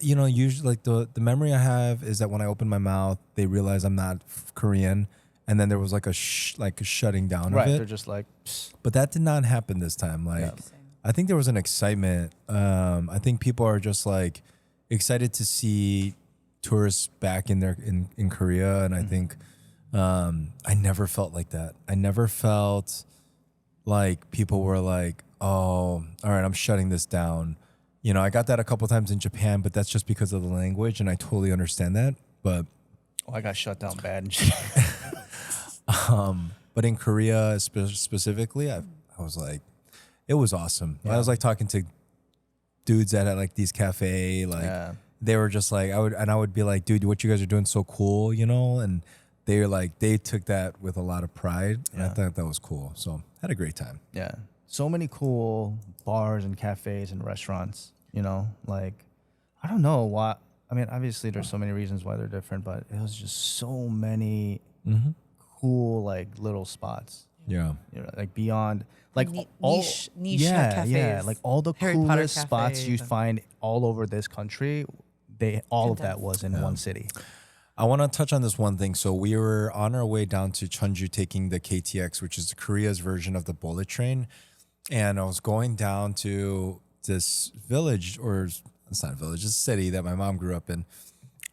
you know, usually like the memory I have is that when I open my mouth, they realize I'm not Korean, and then there was like a shutting down of it. They're just like, psst. But that did not happen this time. Like, I think there was an excitement. I think people are just like excited to see tourists back in Korea, and I think I never felt like that. I never felt like people were like, oh, all right, I'm shutting this down. You know, I got that a couple times in Japan, but that's just because of the language, and I totally understand that. But I got shut down bad. But in Korea specifically, I was like, it was awesome. Yeah. I was like talking to dudes that had like these cafe, like they were just like, I would be like, dude, what you guys are doing so cool, you know? And they were like, they took that with a lot of pride, and I thought that was cool. So had a great time. Yeah, so many cool bars and cafes and restaurants. You know, like I don't know why. I mean, obviously there's so many reasons why they're different, but it was just so many cool like little spots. Yeah, you know, like beyond like niche cafes. Yeah, like all the Harry coolest Potter spots you cafes. find all over this country. All of that was in one city. I want to touch on this one thing. So we were on our way down to Cheonju taking the KTX, which is Korea's version of the bullet train, and I was going down to this village, or it's not a village, it's a city that my mom grew up in,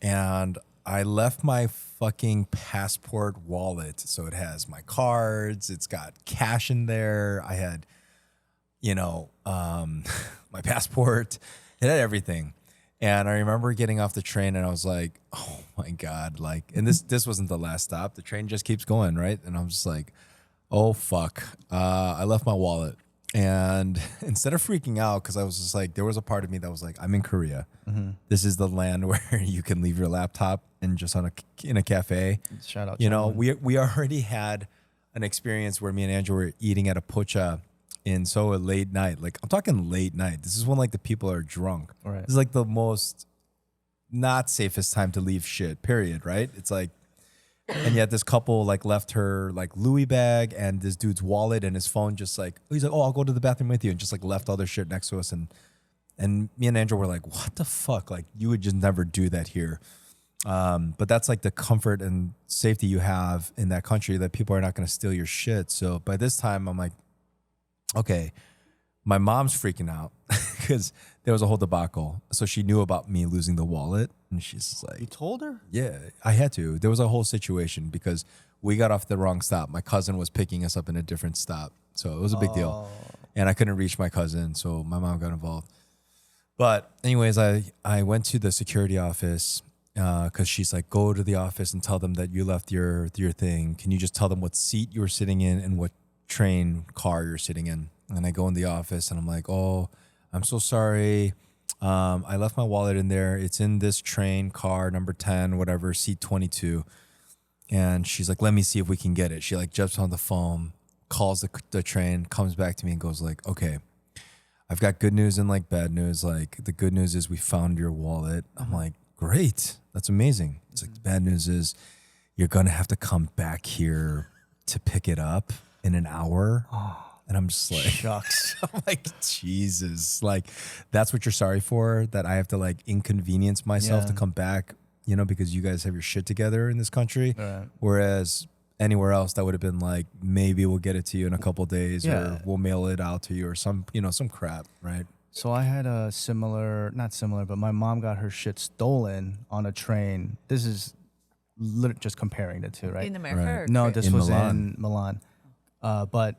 and I left my fucking passport wallet. So it has my cards, it's got cash in there, I had, you know, my passport, it had everything. And I remember getting off the train and I was like, oh my God, like, and this wasn't the last stop, the train just keeps going, right? And I'm just like, oh fuck, I left my wallet. And instead of freaking out, because I was just like, there was a part of me that was like, I'm in Korea. This is the land where you can leave your laptop and just in a cafe. Shout out, you know, we already had an experience where me and Andrew were eating at a pocha in Seoul late night. Like I'm talking late night. This is when like the people are drunk. Right. This is like the most not safest time to leave shit. Period. Right. It's like. And yet this couple like left her like Louis bag and this dude's wallet and his phone, just like, he's like, oh, I'll go to the bathroom with you, and just like left all their shit next to us. And And me and Andrew were like, what the fuck? Like, you would just never do that here. But that's like the comfort and safety you have in that country, that people are not going to steal your shit. So by this time, I'm like, okay, my mom's freaking out because there was a whole debacle. So she knew about me losing the wallet. And she's just You like, told her? yeah, I had to. There was a whole situation because we got off the wrong stop. My cousin was picking us up in a different stop. So it was a big deal. And I couldn't reach my cousin. So my mom got involved. But anyways, I went to the security office because she's like, go to the office and tell them that you left your thing. Can you just tell them what seat you were sitting in and what train car you're sitting in? And I go in the office and I'm like, oh, I'm so sorry. I left my wallet in there. It's in this train car, number 10, whatever, seat 22. And she's like, let me see if we can get it. She like jumps on the phone, calls the train, comes back to me and goes like, okay, I've got good news and like bad news. Like the good news is we found your wallet. I'm like, great. That's amazing. It's like the bad news is you're going to have to come back here to pick it up in an hour. And I'm just like, Shucks. I'm like, Jesus, like that's what you're sorry for, that I have to like inconvenience myself to Yeah. come back, you know, because you guys have your shit together in this country. Right. Whereas anywhere else that would have been like, maybe we'll get it to you in a couple days Yeah. or we'll mail it out to you or some, you know, some crap. Right. So I had a similar, not similar, but my mom got her shit stolen on a train. This is just comparing the two, right? In America? Right. Or No, Korea? this In was Milan. in Milan. But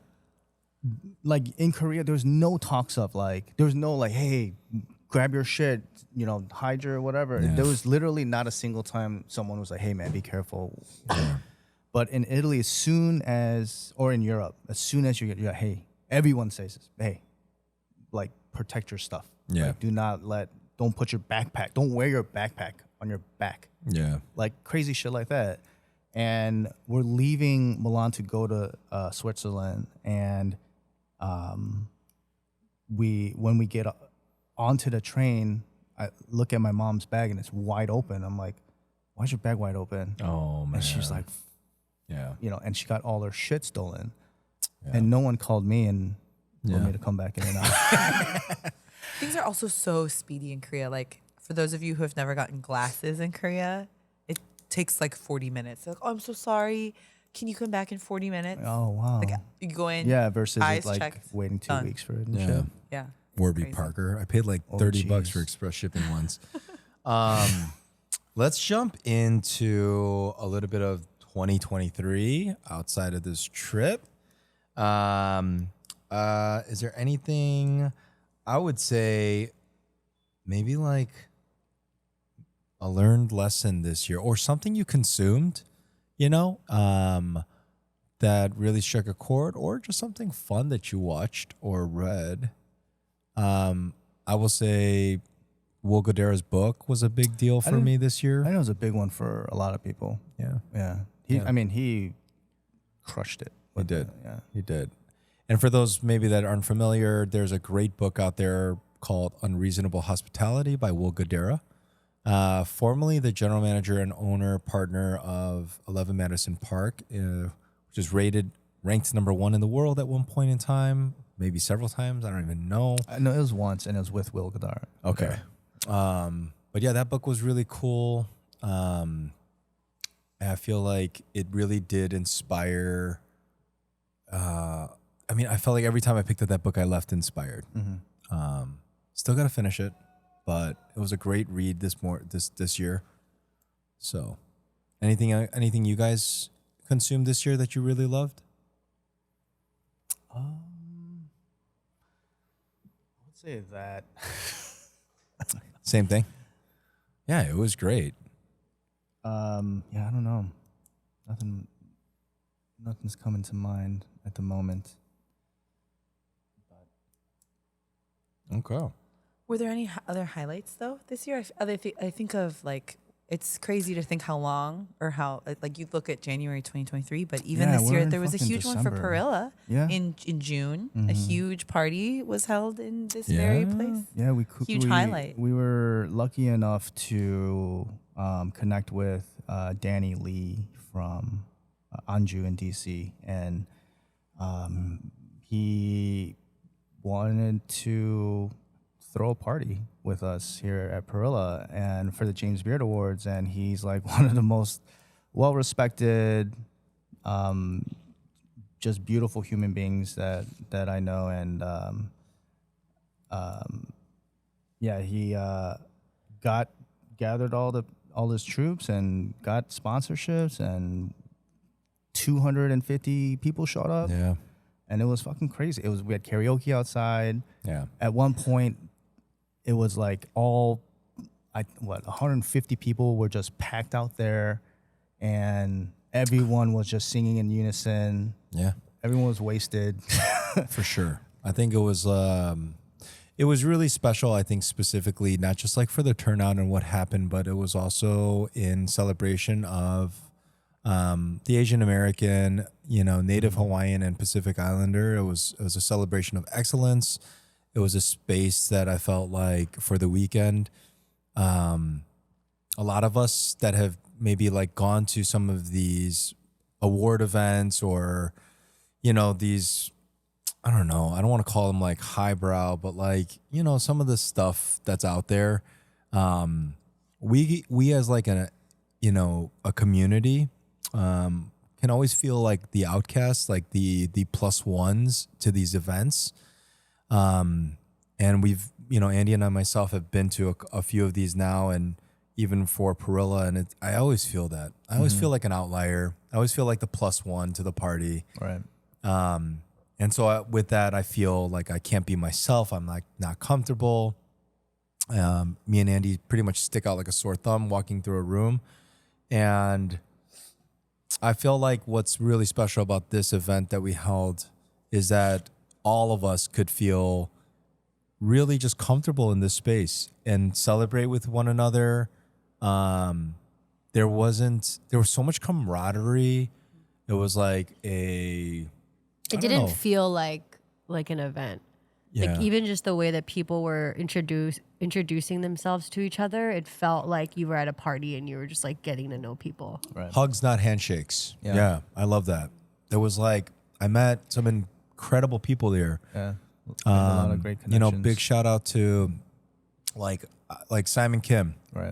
like in Korea, there was no talks of like, there was no like, hey, grab your shit, you know, hide your whatever. Yeah. There was literally not a single time someone was like, hey man, be careful. But in Italy, as soon as, or in Europe, as soon as you get, hey, everyone says this, hey, like protect your stuff. Yeah. Like, don't put your backpack, don't wear your backpack on your back. Yeah. Like crazy shit like that. And we're leaving Milan to go to Switzerland, and when we get onto the train, I look at my mom's bag and it's wide open. I'm like, "Why's your bag wide open?" Oh man. And she's like, yeah. you know, and she got all her shit stolen, and no one called me and told Yeah. me to come back in and out. Things are also so speedy in Korea. Like, for those of you who have never gotten glasses in Korea, it takes like 40 minutes. Like, oh, I'm so sorry. Can you come back in 40 minutes? Oh wow. Like, you go in. Yeah, versus eyes like checked, waiting 2 done. weeks for it and Yeah. shit. Yeah. Warby Crazy. Parker. I paid like Oh, $30 for jeez. express shipping once. Let's jump into a little bit of 2023 outside of this trip. Is there anything I would say maybe like a learned lesson this year or something you consumed, you know, that really struck a chord, or just something fun that you watched or read? I will say Will Guidara's book was a big deal for didn't- me this I year. know it was a big one for a lot of people. Yeah, Yeah. Yeah. I mean, he crushed it. he with did. it, yeah. He did. And for those maybe that aren't familiar, there's a great book out there called Unreasonable Hospitality by Will Guidara, formerly the general manager and owner partner of 11 Madison Park, which is ranked number 1 in the world at one point in time, maybe several times. I don't even know. I know it was once, and it was with Will Guidara. Okay. But yeah, that book was really cool. I feel like it really did inspire. I mean, I felt like every time I picked up that book, I left inspired. Still got to finish it, but it was a great read this year. So, anything you guys consumed this year that you really loved? I would say that. Same thing. Yeah, it was great. Yeah, I don't know. Nothing's coming to mind at the moment. Okay. Were there any other highlights though this year? I think of like, it's crazy to think how long or how like you look at January 2023, but even Yeah, this we're year in there was a fucking huge one for December. Perilla. Yeah. In June, a huge party was held in this very Yeah. place. Yeah, Huge highlight. We were lucky enough to connect with Danny Lee from Anju in DC, and he wanted to throw a party with us here at Perilla and for the James Beard Awards, and he's like one of the most well-respected, just beautiful human beings that I know, and he gathered all his troops and got sponsorships, and 250 people showed up. Yeah. And it was fucking crazy. We had karaoke outside. Yeah. At one point, it was like 150 people were just packed out there, and everyone was just singing in unison. Yeah. Everyone was wasted. For sure. I think it was really special, I think specifically, not just like for the turnout and what happened, but it was also in celebration of the Asian American, Native Hawaiian and Pacific Islander. It was a celebration of excellence. It was a space that I felt like for the weekend, a lot of us that have maybe like gone to some of these award events or, these, I don't know, I don't want to call them like highbrow, but like, some of the stuff that's out there. We as like a community, can always feel like the outcasts, like the plus ones to these events. And we've, Andy and I myself have been to a few of these now, and even for Perilla, and I always feel that. I always feel like an outlier. I always feel like the plus one to the party. Right. And so with that, I feel like I can't be myself. I'm like not comfortable. Me and Andy pretty much stick out like a sore thumb walking through a room. And I feel like what's really special about this event that we held is that all of us could feel really just comfortable in this space and celebrate with one another. There was so much camaraderie. It was like It didn't feel like an event. Yeah. Like even just the way that people were introducing themselves to each other, it felt like you were at a party and you were just like getting to know people. Right. Hugs, not handshakes. Yeah. Yeah, I love that. There was like, I met some incredible people there. Yeah. A lot of great connections. Big shout out to like Simon Kim, Right.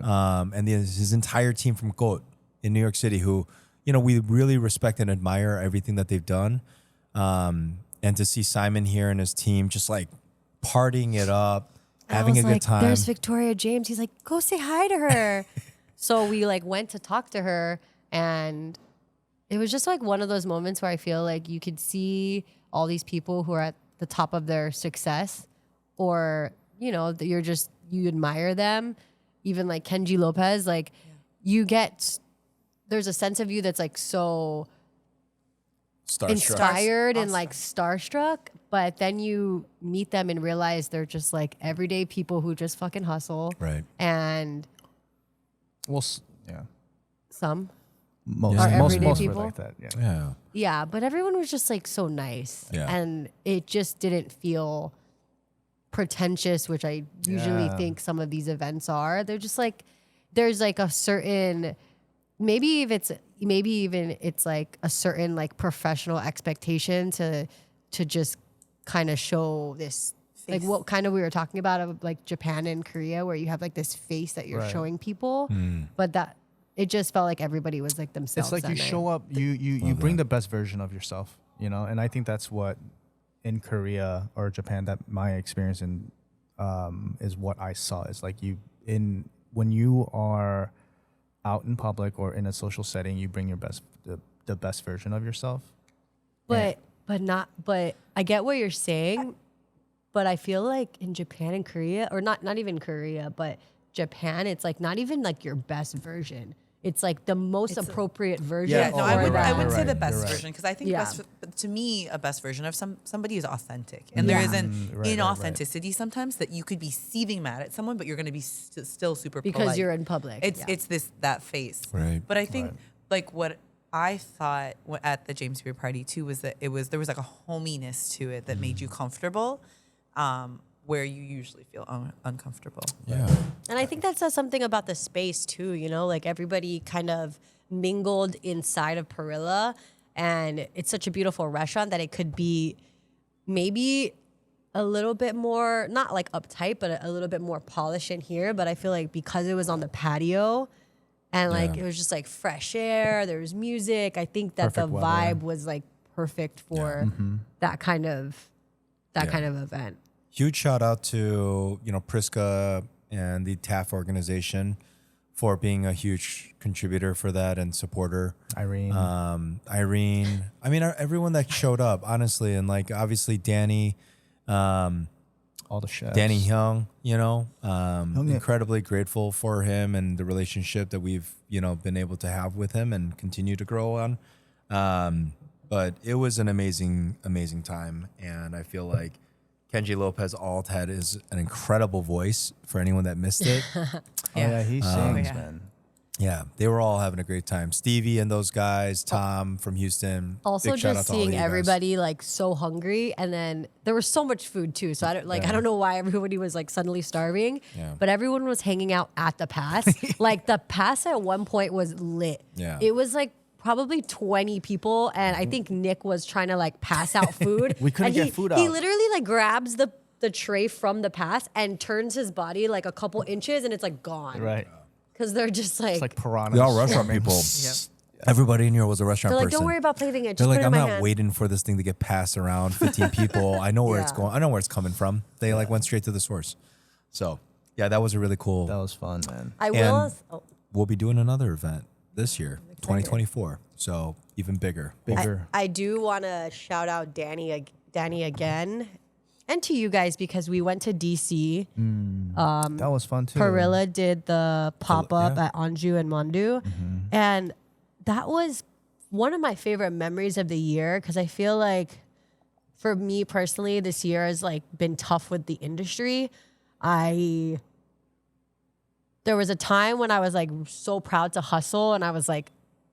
and his entire team from GOAT in New York City, who, we really respect and admire everything that they've done. And to see Simon here and his team just like partying it up, having a good time. There's Victoria James. He's like, go say hi to her. So we like went to talk to her, and it was just like one of those moments where I feel like you could see all these people who are at the top of their success, or, you admire them. Even like Kenji Lopez, like there's a sense of you that's like so inspired and like starstruck, but then you meet them and realize they're just like everyday people who just fucking hustle. Right. And Yeah. some Most, Are most, everyday most were people? like that. Yeah. Yeah. Yeah, but everyone was just like so nice. Yeah. And it just didn't feel pretentious, which I usually Yeah. think some of these events are. They're just like, there's like a certain, maybe even it's like a certain like professional expectation to just kind of show this, like what kind of we were talking about of like Japan and Korea, where you have like this face that you're Right. showing people, but that it just felt like everybody was like themselves. It's like you that show night. up, you bring the best version of yourself, and I think that's what in Korea or Japan, that my experience in is what I saw. Is like when you are out in public or in a social setting, you bring your best the best version of yourself. But I get what you're saying, but I feel like in Japan and Korea, or not even Korea, but Japan, it's like not even like your best version. It's like the most appropriate version. Yeah, for no, I would them. say the You're best right. version, because I think Yeah. to me a best version of somebody is authentic, and Yeah. there is an Right, inauthenticity sometimes that you could be seething mad at someone, but you're going to be still super because polite. you're in public. It's yeah. that face. Right. But I think Right. like what I thought at the James Beard party too was that there was like a hominess to it that made you comfortable, where you usually feel uncomfortable. Yeah. And I think that says something about the space too, like everybody kind of mingled inside of Perilla, and it's such a beautiful restaurant that it could be maybe a little bit more, not like uptight, but a little bit more polished in here. But I feel like because it was on the patio and like it was just like fresh air, there was music. I think that Perfect the weather. vibe was like perfect for that kind of event. Huge shout out to, Priska and the TAF organization for being a huge contributor for that and supporter. Irene. Irene. I mean, everyone that showed up, honestly, and like obviously Danny, all the chefs. Danny Hyung, yeah. incredibly grateful for him and the relationship that we've, been able to have with him and continue to grow on. But it was an amazing, amazing time. And I feel like Kenji Lopez Alt had is an incredible voice for anyone that missed it. Oh, yeah, he sings, yeah. man. Yeah, they were all having a great time. Stevie and those guys, Tom from Houston. Also, big shout out just to all of seeing you guys. everybody like so hungry, and then there was so much food too. So I don't know why everybody was like suddenly starving, Yeah. but everyone was hanging out at the pass. Like the pass at one point was lit. Yeah. It was like probably 20 people, and I think Nick was trying to like pass out food. We couldn't And get he, food He out. literally like grabs the tray from the pass and turns his body like a couple inches, and it's like gone. Right. Because they're just It's like piranhas. We all restaurant people. Everybody in here was a restaurant they're like, person. don't worry about plating it. Just They're like, put it I'm in my not hand. waiting for this thing to get passed around 15 people. I know where it's Yeah. going. I know where it's coming from. They like went straight to the source. So yeah, that was a really cool. That was fun, man. I will. And we'll be doing another event this year, 2024. So even bigger. Bigger. I do want to shout out Danny again, and to you guys because we went to DC. That was fun too. Perilla did the pop up yeah. at Anju and Mandu, and that was one of my favorite memories of the year because I feel like for me personally, this year has like been tough with the industry. There was a time when I was like so proud to hustle, and I was like,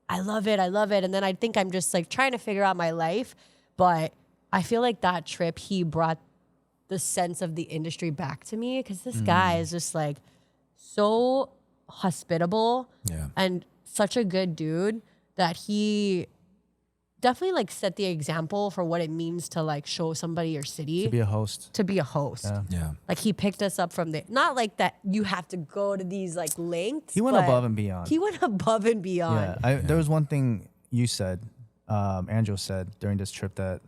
I love it. And then I think I'm just like trying to figure out my life. But I feel like that trip, he brought the sense of the industry back to me because this guy is just like so hospitable Yeah. and such a good dude that he definitely like set the example for what it means to like show somebody your city To be a host. to be a host. Yeah. Yeah. Like he picked us up from the, not like that you have to go to these like lengths. He went but above and beyond. He went above and beyond. Yeah, there was one thing you said, Anjo said during this trip that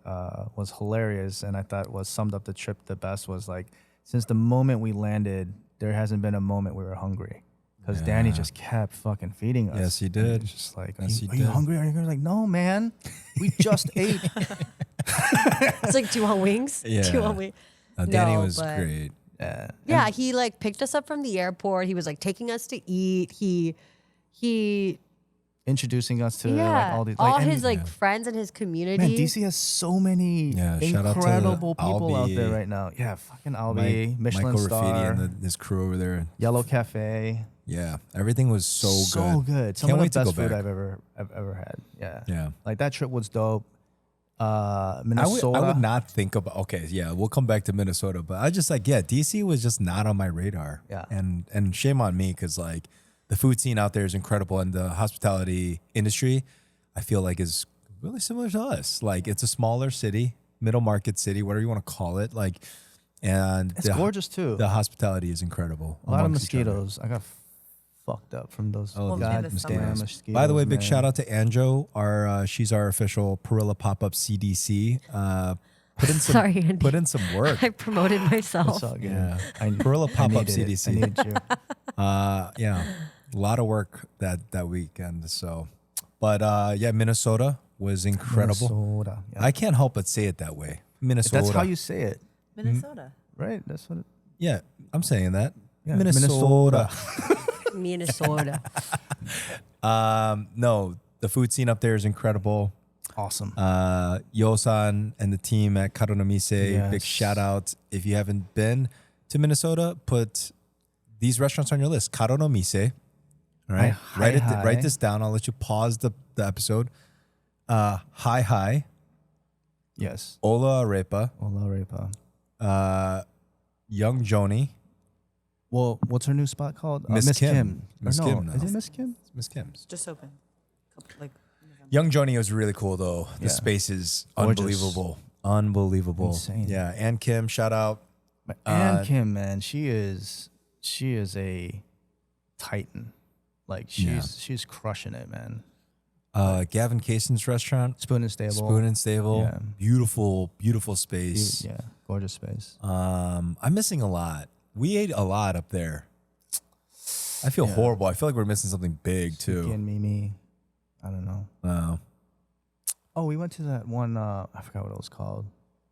was hilarious, and I thought was summed up the trip the best was like, since the moment we landed, there hasn't been a moment we were hungry. Because Danny just kept fucking feeding us. Yes, he And did. it's just like, Yes, he are you did. hungry? Are you hungry? Like, no, man. We just ate. It's like, do you want wings? Yeah. Do you want wings? Danny No, was but- great. Yeah. Yeah, he like picked us up from the airport. He was like taking us to eat. He Introducing us to yeah, like all these all and- his like friends and his community. Man, DC has so many Yeah, shout out to incredible people out Albie. there right now. Yeah, fucking Albie, Michelin Michael star, Raffiti and his crew over there. Yellow Cafe. Yeah, everything was so good. Some Can't of wait the to best go food back. I've ever had. Yeah. Yeah. Like that trip was dope. I Minnesota. would not think about. Okay, yeah, we'll come back to Minnesota, but I just like DC was just not on my radar. Yeah. and shame on me because like the food scene out there is incredible, and the hospitality industry, I feel like is really similar to us. Like it's a smaller city, middle market city, whatever you want to call it. Like, and It's gorgeous too. The hospitality is incredible. A lot of amongst each other. mosquitoes. I got fucked up from those. Oh, yeah, God the damn summer. mosquitoes. By the way, big man. shout out to Anjo. She's our official Perilla pop-up CDC. Put in some, Sorry, Andy. put in some work. I promoted myself. It's all good. Yeah. I, Perilla I pop-up needed it. CDC. I needed you. Yeah, a lot of work that weekend. So, but yeah, Minnesota was incredible. Minnesota. Yeah. I can't help but say it that way. Minnesota. That's how you say it, Minnesota. right? That's what. Yeah, I'm saying that. Yeah, Minnesota. Minnesota. No, the food scene up there is incredible. Awesome. Yosan and the team at Karonomise, big Yes. shout out. If you haven't been to Minnesota, put these restaurants on your list. Karonomise. All right. Hi. Write this down. I'll let you pause the episode. Hi. Yes. Ola Arepa. Olarepa. Young Joni. Well, what's her new spot called? Miss Kim. Kim. Miss Or Kim no, now. is it Miss Kim? Miss Kim's. Just open. Like Young Joni was really cool though. The Yeah. space is Gorgeous. unbelievable. unbelievable. Insane. Yeah, and Kim, shout out. And Kim, man, she is a titan. Like she's crushing it, man. Gavin Kaysen's restaurant, Spoon and Stable. Spoon and Stable. Yeah. Beautiful space. Yeah, gorgeous space. I'm missing a lot. We ate a lot up there. I feel horrible. I feel like we're missing something big too. Suki and Mimi. I don't know. Oh, we went to that one. I forgot what it was called.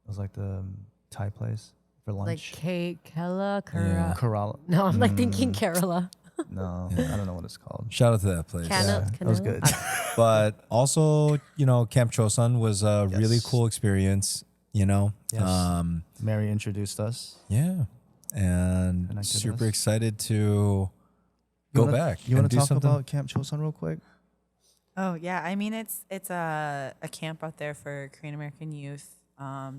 It was like the Thai place for lunch. Like Kerala. Kerala. No, I'm like thinking Kerala. No, I don't know what it's called. Shout out to that place. That was good. But also, Camp Chosun was a really cool experience. Yes. Mary introduced us. Yeah, and Connected super us. excited to go back. You want and to do talk something. about Camp Chosun real quick? Oh yeah, I mean it's a camp out there for Korean American youth.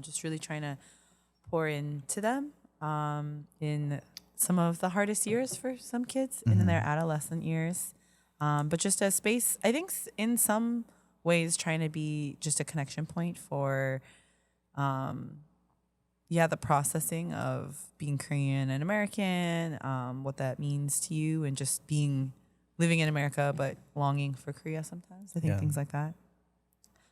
Just really trying to pour into them in some of the hardest years for some kids in their adolescent years. But just a space, I think in some ways trying to be just a connection point for the processing of being Korean and American, what that means to you, and just living in America but longing for Korea sometimes. I think things like that.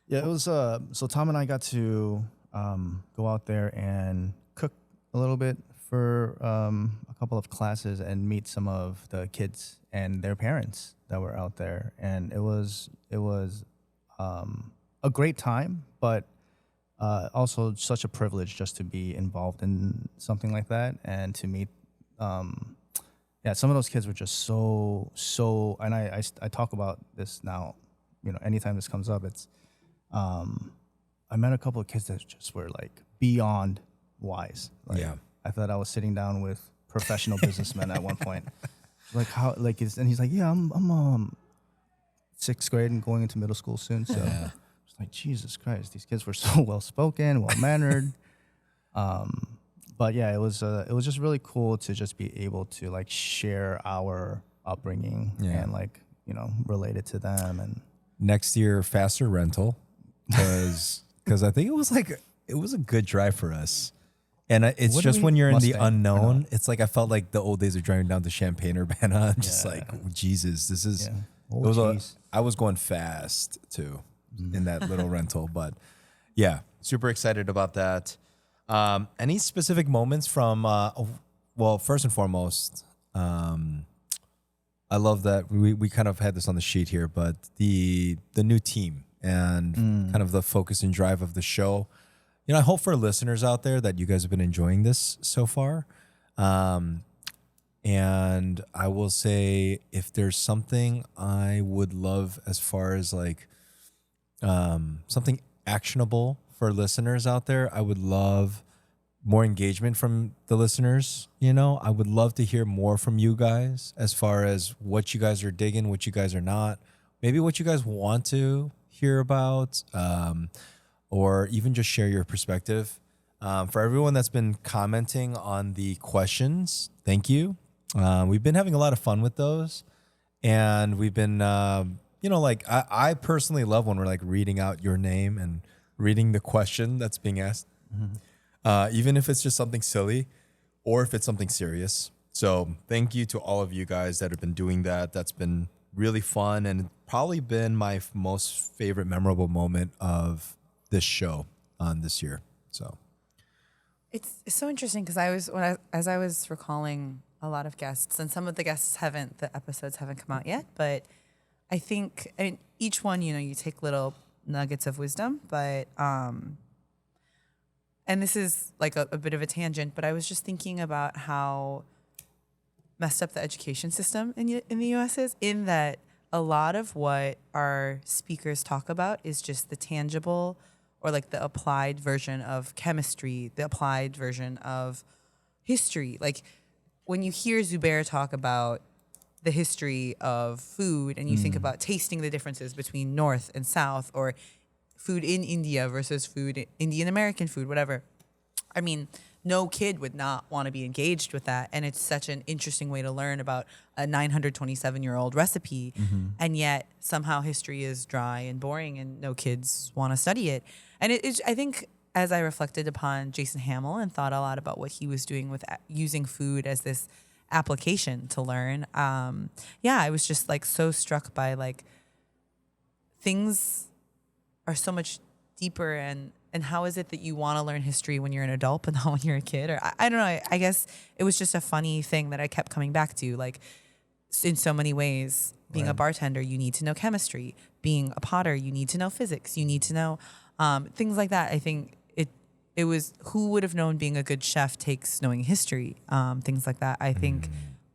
Yeah, it was. So Tom and I got to go out there and cook a little bit for a couple of classes and meet some of the kids and their parents that were out there, and it was a great time, but also such a privilege just to be involved in something like that and to meet. Some of those kids were just so, and I talk about this now. Anytime this comes up, it's. I met a couple of kids that just were like beyond wise. Like, I thought I was sitting down with professional businessmen at one point. Like how, like, and he's like, yeah, I'm sixth grade and going into middle school soon. So it's like, Jesus Christ, these kids were so well spoken, well mannered. But yeah, it was just really cool to just be able to like share our upbringing and like, relate it to them. And next year, faster rental, because I think it was a good drive for us. And it's What just do when we- you're in the Mustang, or unknown, not? it's like I felt like the old days of driving down to Champaign Urbana. I'm just like, Jesus, this is. Yeah. It was geez. I was going fast too in that little rental, but yeah, super excited about that. Any specific moments from? Well, first and foremost, I love that we kind of had this on the sheet here, but the new team and kind of the focus and drive of the show. I hope for listeners out there that you guys have been enjoying this so far. And I will say, if there's something I would love as far as like something actionable for listeners out there, I would love more engagement from the listeners. I would love to hear more from you guys as far as what you guys are digging, what you guys are not, maybe what you guys want to hear about, or even just share your perspective. For everyone that's been commenting on the questions, thank you. We've been having a lot of fun with those, and we've been, I personally love when we're like reading out your name and reading the question that's being asked, even if it's just something silly or if it's something serious. So thank you to all of you guys that have been doing that. That's been really fun and probably been my most favorite memorable moment of this show on this year. So It's so interesting because as I was recalling a lot of guests, and some of the the episodes haven't come out yet, but I think each one, you take little nuggets of wisdom, but and this is like a bit of a tangent, but I was just thinking about how messed up the education system in the U.S. is, in that a lot of what our speakers talk about is just the tangible or like the applied version of chemistry, the applied version of history. Like when you hear Zubair talk about the history of food and you think about tasting the differences between North and South, or food in India versus food, Indian American food, whatever. I mean, no kid would not want to be engaged with that. And it's such an interesting way to learn about a 927-year-old recipe. And yet somehow history is dry and boring and no kids want to study it. And I think as I reflected upon Jason Hamill and thought a lot about what he was doing with using food as this application to learn, I was just like so struck by like things are so much deeper, and how is it that you want to learn history when you're an adult but not when you're a kid? Or I don't know. I guess it was just a funny thing that I kept coming back to. Like in so many ways, being a bartender, you need to know chemistry. Being a potter, you need to know physics. You need to know things like that. I think it was, who would have known being a good chef takes knowing history, things like that. I think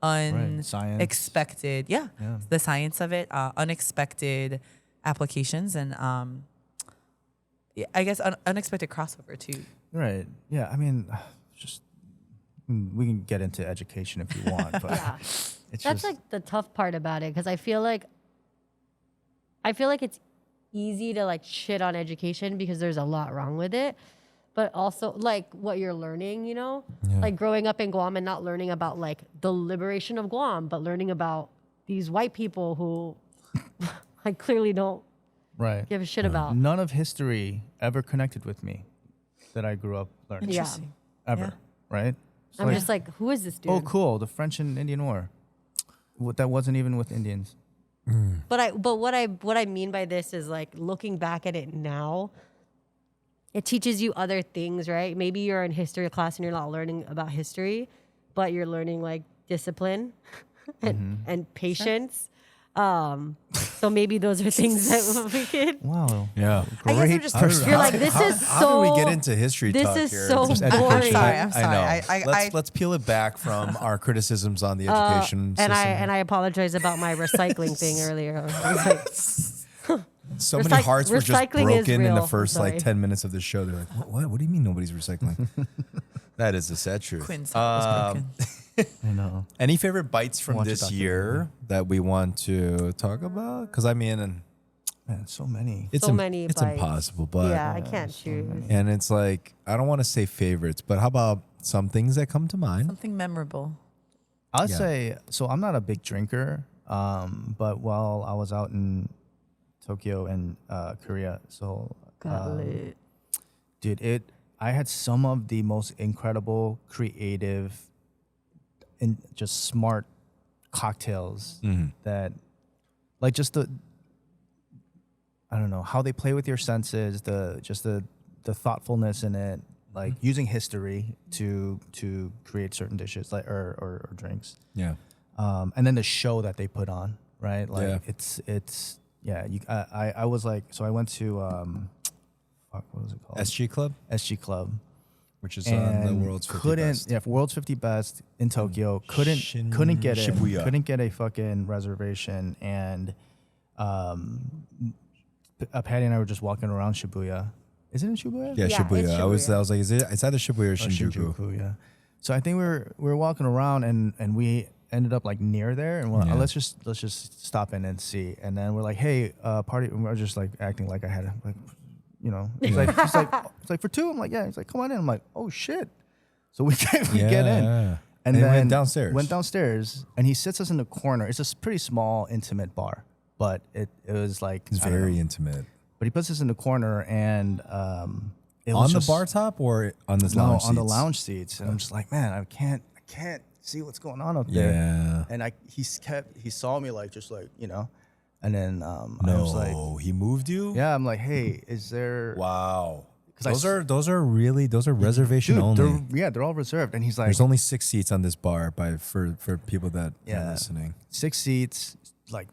unexpected, the science of it, unexpected applications, and I guess unexpected crossover too. Right. Yeah. I mean, just we can get into education if you want, but it's That's like the tough part about it, because I feel like it's easy to like shit on education because there's a lot wrong with it, but also like what you're learning, like growing up in Guam and not learning about like the liberation of Guam, but learning about these white people who I clearly don't give a shit about. None of history ever connected with me that I grew up learning. Interesting. Ever. Right? It's I'm just like, who is this dude? Oh, cool. The French and Indian War. That wasn't even with Indians. But what I mean by this is like looking back at it now, it teaches you other things, right? Maybe you're in history class and you're not learning about history, but you're learning like discipline and patience. So maybe those are things that we could. Wow. Yeah. I guess I'm just You're like, this is so. How do we get into history This talk is here? so Just boring. I'm sorry. I know. I Let's peel it back from our criticisms on the education system. And I apologize about my recycling thing earlier. I was like, So many hearts were just recycling is broken in the real. first I'm like sorry. 10 minutes of the show. They're like, what? What do you mean nobody's recycling? That is the sad truth. Quinn's heart was broken. I know. Any favorite bites from Watch a this documentary. year that we want to talk about? Because I mean, Man, so many. it's So many it's bites. impossible, but yeah, I can't choose. and it's like I don't want to say favorites, but how about some things that come to mind? Something memorable. I'll Yeah. say, so I'm not a big drinker, but while I was out in Tokyo and Korea, so Got lit. dude, I had some of the most incredible, creative, and just smart cocktails that, like, just I don't know how they play with your senses, the thoughtfulness in it, like using history to create certain dishes, like or drinks. Yeah. And then the show that they put on, right? Like Yeah. it's I was like, so I went to what was it called? SG Club, SG Club, which is the world's 50 best. Yeah, world's 50 best in Tokyo. Couldn't get it. Shibuya. Couldn't get a fucking reservation, and Patty and I were just walking around Shibuya. Is it in Shibuya? Yeah, Yeah, Shibuya. it's I was Shibuya. like, it's either Shibuya or Shinjuku. Shinjuku, yeah. So I think we were walking around and we ended up like near there, and we're like, Yeah. let's just stop in and see. And then we're like, hey, party. And we're just like acting like I had like, He's like, it's like for two. I'm like, yeah. He's like, come on in. I'm like, oh shit. So we get in. And And then then went downstairs. Went downstairs, and he sits us in the corner. It's a pretty small, intimate bar, but it was like It's I don't very know. intimate. But he puts us in the corner, and it was On the just- bar top or on this no, lounge on the seats? lounge seats, and I'm just like, man, I can't see what's going on up there. Yeah. And he saw me like just like and then I was like, No, he moved you? yeah, I'm like, hey, is there? Wow. 'Cause I Those are reservation Dude, only. they're all reserved, and he's like, There's only 6 seats on this bar for people that are listening. 6 seats, like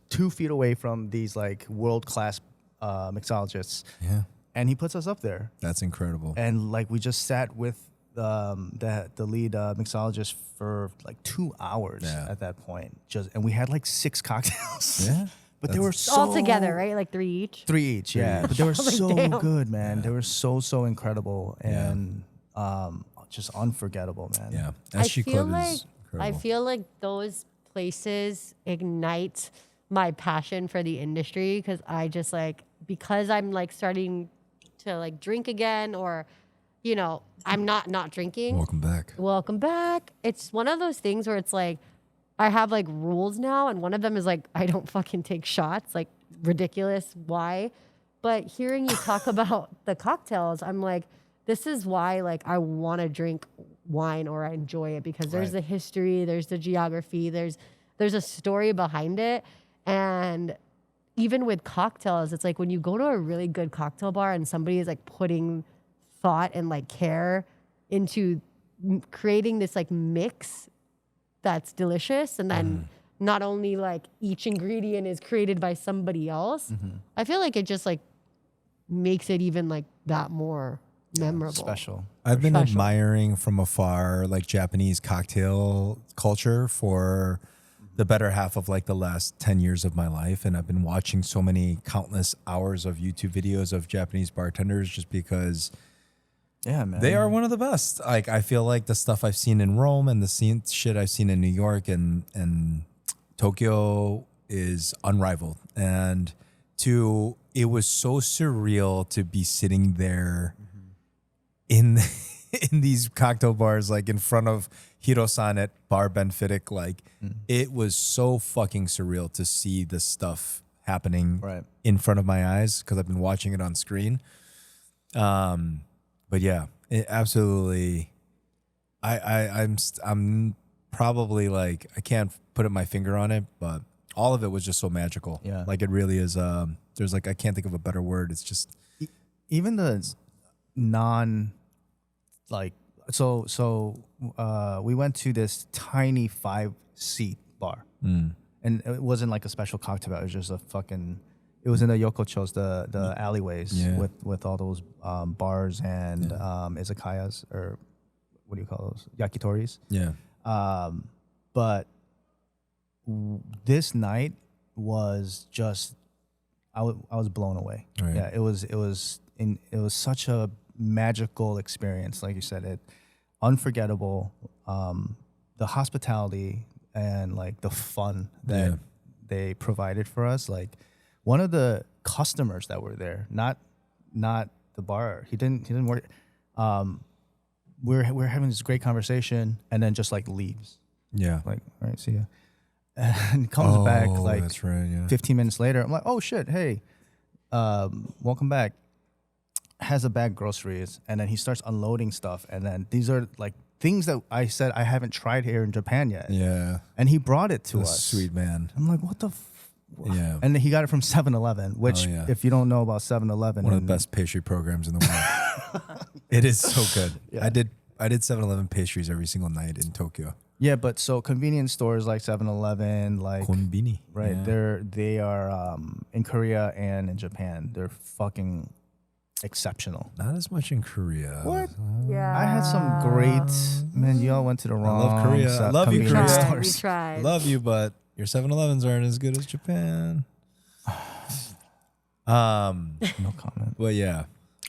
2 feet away from these like world class mixologists, Yeah. and he puts us up there, That's incredible. and like we just sat with the lead mixologist for like 2 hours Yeah. at that point, and we had like 6 cocktails. Yeah. But they were so All together, right? Like 3 each. 3 each, yeah. But they were Like, so damn. good, man. They were so incredible Yeah. and just unforgettable, man. Yeah. I SG feel Club like is incredible. I feel like those places ignite my passion for the industry, because I just like, because I'm like starting to like drink again, or I'm not drinking. Welcome back. Welcome back. It's one of those things where it's like I have like rules now, and one of them is like I don't fucking take shots. Like, ridiculous. Why? But hearing you talk about the cocktails, I'm like, this is why like I want to drink wine or I enjoy it, because there's the history, there's the geography, there's a story behind it. And even with cocktails, it's like when you go to a really good cocktail bar and somebody is like putting thought and like care into creating this like mix that's delicious, and then not only like each ingredient is created by somebody else, I feel like it just like makes it even like that more memorable. Special. I've been Special. admiring from afar like Japanese cocktail culture for the better half of like the last 10 years of my life. And I've been watching so many countless hours of YouTube videos of Japanese bartenders just because Yeah, man. they are one of the best. Like I feel like the stuff I've seen in Rome and the shit I've seen in New York and Tokyo is unrivaled. And it was so surreal to be sitting there in these cocktail bars, like in front of Hiro-san at Bar Benfitic. Like it was so fucking surreal to see this stuff happening in front of my eyes because I've been watching it on screen. But yeah, it absolutely. I'm probably like I can't put my finger on it, but all of it was just so magical. Yeah, like it really is. There's like I can't think of a better word. It's just even the non like we went to this tiny 5-seat bar, and it wasn't like a special cocktail. It was just a fucking. It was in the yokochos, the alleyways with all those bars and izakayas, or what do you call those? Yakitoris. Yeah. But this night was just I was blown away. Right. Yeah, it was such a magical experience, like you said, it unforgettable. The hospitality and like the fun that they provided for us, like. One of the customers that were there, not the bar. He didn't work. We're having this great conversation, and then just like leaves. Yeah. Like, all right, see ya. And comes back like that's right, yeah. 15 minutes later. I'm like, oh shit, hey, welcome back. Has a bag of groceries, and then he starts unloading stuff, and then these are like things that I said I haven't tried here in Japan yet. Yeah. And he brought it to us. Sweet man. I'm like, what the. Yeah. And he got it from 7-Eleven, which if you don't know about 7-Eleven, one of the best pastry programs in the world. It is so good. Yeah. I did 7-Eleven pastries every single night in Tokyo. Yeah, but so convenience stores like 7-Eleven, like Konbini. right, Yeah. they are in Korea and in Japan. They're fucking exceptional. Not as much in Korea. What? Yeah. I had some great man. Y'all went to the wrong. love Korea. I love you, convenience Korea. stores. We tried. Love you, but your 7-Elevens aren't as good as Japan. No comment. Well, yeah,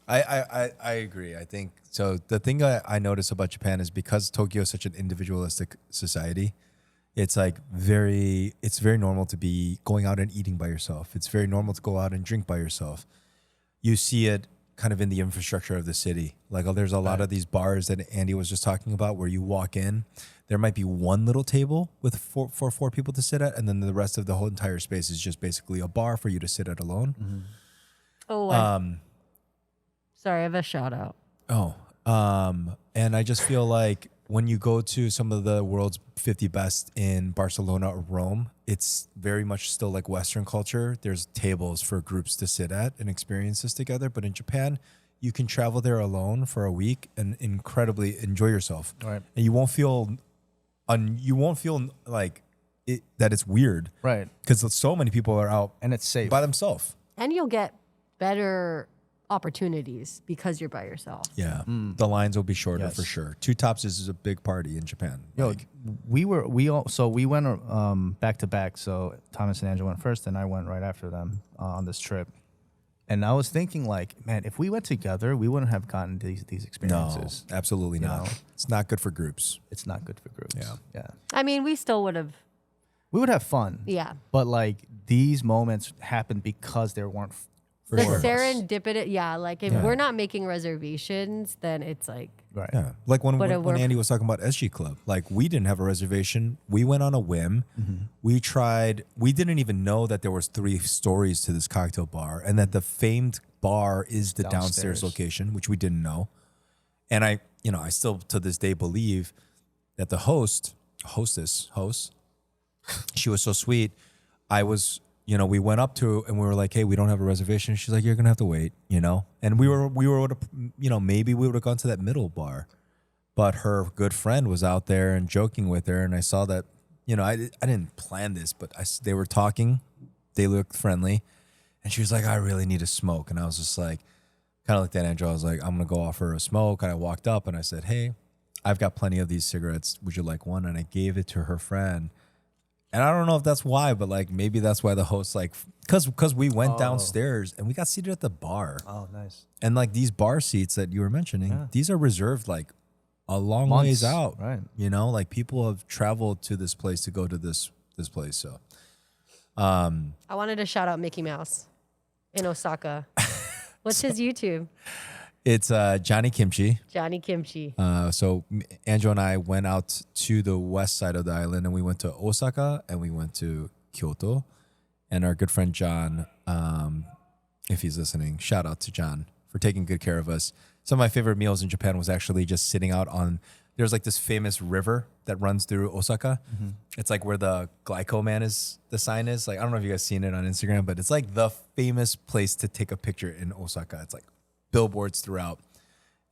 I agree. I think so. The thing I notice about Japan is because Tokyo is such an individualistic society, it's like it's very normal to be going out and eating by yourself. It's very normal to go out and drink by yourself. You see it kind of in the infrastructure of the city. Like there's a lot of these bars that Andy was just talking about where you walk in, there might be one little table with four people to sit at, and then the rest of the whole entire space is just basically a bar for you to sit at alone. Mm-hmm. Oh, sorry, I have a shout out. And I just feel like when you go to some of the world's 50 best in Barcelona or Rome, it's very much still like Western culture. There's tables for groups to sit at and experience this together. But in Japan, you can travel there alone for a week and incredibly enjoy yourself. Right. And you won't feel like that it's weird. Right. Because so many people are out And it's safe. by themselves. And you'll get better opportunities because you're by yourself. Yeah. The lines will be shorter Yes. for sure. Two Tops is a big party in Japan. Yo, Like, we went back to back. So Thomas and Angela went first, and I went right after them on this trip. And I was thinking, like, man, if we went together, we wouldn't have gotten these no, experiences. absolutely You not. know? It's not good for groups. It's not good for groups. Yeah. Yeah. I mean, we still would have. We would have fun. Yeah. But like these moments happened because there weren't For The sure. serendipity, yeah. Like if Yeah. we're not making reservations, then it's like Right. Yeah, like when But when we're- Andy was talking about SG Club, like we didn't have a reservation. We went on a whim. We tried. We didn't even know that there was 3 stories to this cocktail bar, and that the famed bar is the downstairs Downstairs. location, which we didn't know. And I still to this day believe that the host, she was so sweet. We went up to her and we were like, hey, we don't have a reservation. She's like, you're going to have to wait, And we were, maybe we would have gone to that middle bar. But her good friend was out there and joking with her. And I saw that, I didn't plan this, but they were talking. They looked friendly. And she was like, I really need a smoke. And I was just like, kind of like that, Angel. I was like, I'm going to go offer her a smoke. And I walked up and I said, hey, I've got plenty of these cigarettes. Would you like one? And I gave it to her friend. And I don't know if that's why, but like maybe that's why the host because we went downstairs and we got seated at the bar. Oh, nice. And like these bar seats that you were mentioning, these are reserved like a long Months, ways out. right. Like people have traveled to this place to go to this place. So I wanted to shout out Mickey Mouse in Osaka. What's his YouTube? it's Johnny Kimchi. Johnny Kimchi. So Anjo and I went out to the west side of the island, and we went to Osaka and we went to Kyoto. And our good friend John, if he's listening, shout out to John for taking good care of us. Some of my favorite meals in Japan was actually just sitting out on. There's like this famous river that runs through Osaka. It's like where the Glyco Man the sign is. Like I don't know if you guys seen it on Instagram, but it's like the famous place to take a picture in Osaka. It's like billboards throughout.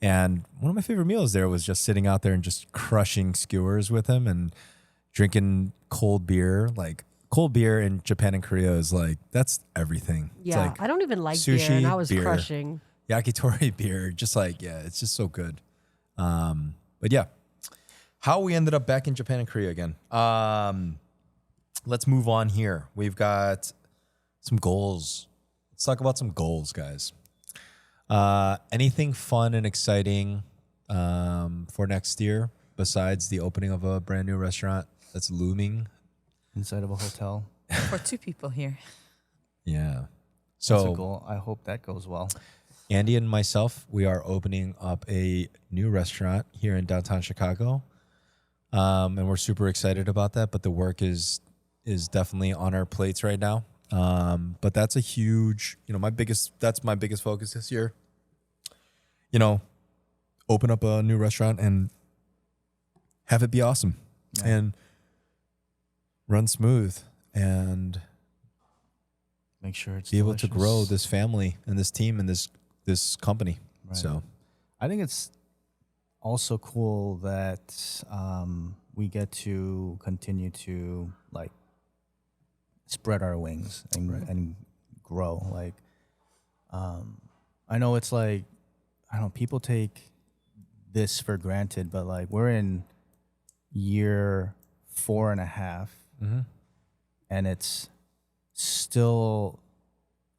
And one of my favorite meals there was just sitting out there and just crushing skewers with him and drinking cold beer. Like cold beer in Japan and Korea is like, that's everything. Yeah, It's like I don't even like sushi, beer, and I was beer. crushing. Yakitori beer. Just like, yeah, it's just so good. But yeah, how we ended up back in Japan and Korea again. Let's move on here. We've got some goals. Let's talk about some goals, guys. Anything fun and exciting for next year besides the opening of a brand new restaurant that's looming? Inside of a hotel. For 2 people here. Yeah. That's a So goal. I hope that goes well. Andy and myself, we are opening up a new restaurant here in downtown Chicago. And we're super excited about that, but the work is definitely on our plates right now. But that's a huge, that's my biggest focus this year. Open up a new restaurant and have it be awesome and run smooth and Make sure it's be able to grow delicious. this family and this team and this company. Right. So I think it's also cool that we get to continue to like spread our wings and grow. Like, I know it's like, I don't know, people take this for granted, but like we're in year 4.5 and it's still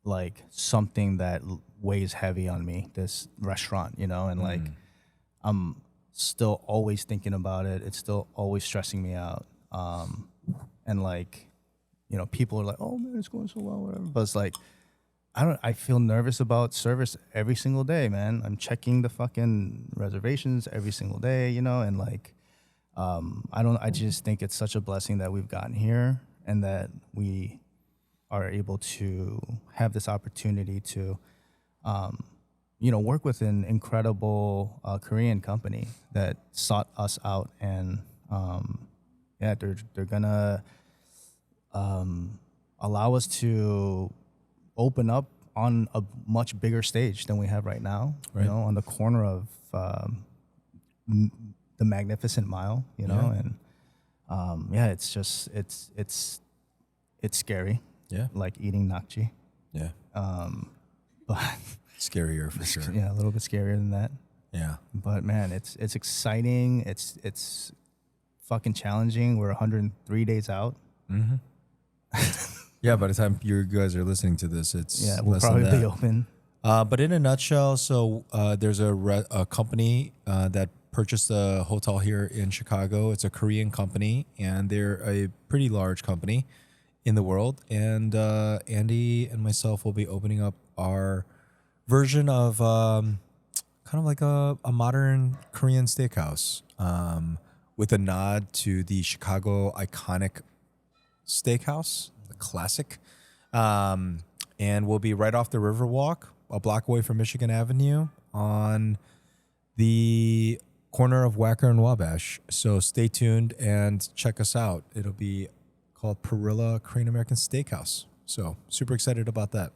like something that weighs heavy on me, this restaurant, and like I'm still always thinking about it. It's still always stressing me out. And like, people are like, oh man, it's going so well, whatever. But it's like, I feel nervous about service every single day, man. I'm checking the fucking reservations every single day, and like, I just think it's such a blessing that we've gotten here and that we are able to have this opportunity to, work with an incredible Korean company that sought us out, and they're gonna allow us to open up on a much bigger stage than we have right now. Right. On the corner of the Magnificent Mile. And it's just it's scary. yeah, Like eating nakji. yeah, But scarier for sure. yeah, a little bit scarier than that. Yeah, But man, it's exciting. It's fucking challenging. We're 103 days out. yeah. By the time you guys are listening to this, it's Yeah, we'll less probably than be that. open. But in a nutshell, so there's a company that purchased a hotel here in Chicago. It's a Korean company, and they're a pretty large company. in the world. And Andy and myself will be opening up our version of kind of like a modern Korean steakhouse with a nod to the Chicago iconic steakhouse, the classic. And we'll be right off the Riverwalk, a block away from Michigan Avenue on the corner of Wacker and Wabash. So stay tuned and check us out. It'll be called PERILLA Korean American Steakhouse. So super excited about that.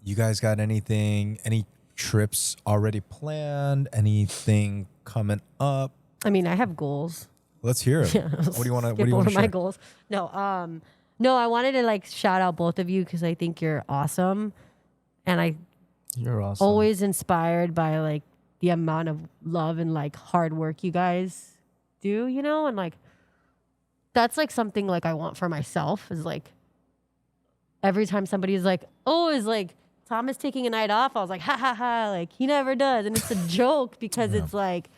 You guys got any trips already planned? Anything coming up? I mean, I have goals. Let's hear it. What do you want to my share? goals. No, I wanted to like shout out both of you because I think you're awesome, and You're awesome. always inspired by like the amount of love and like hard work you guys do, you know, and like that's like something like I want for myself is like every time somebody's like, oh, is like Thomas taking a night off, I was like, ha ha ha, like he never does, and it's a joke because it's like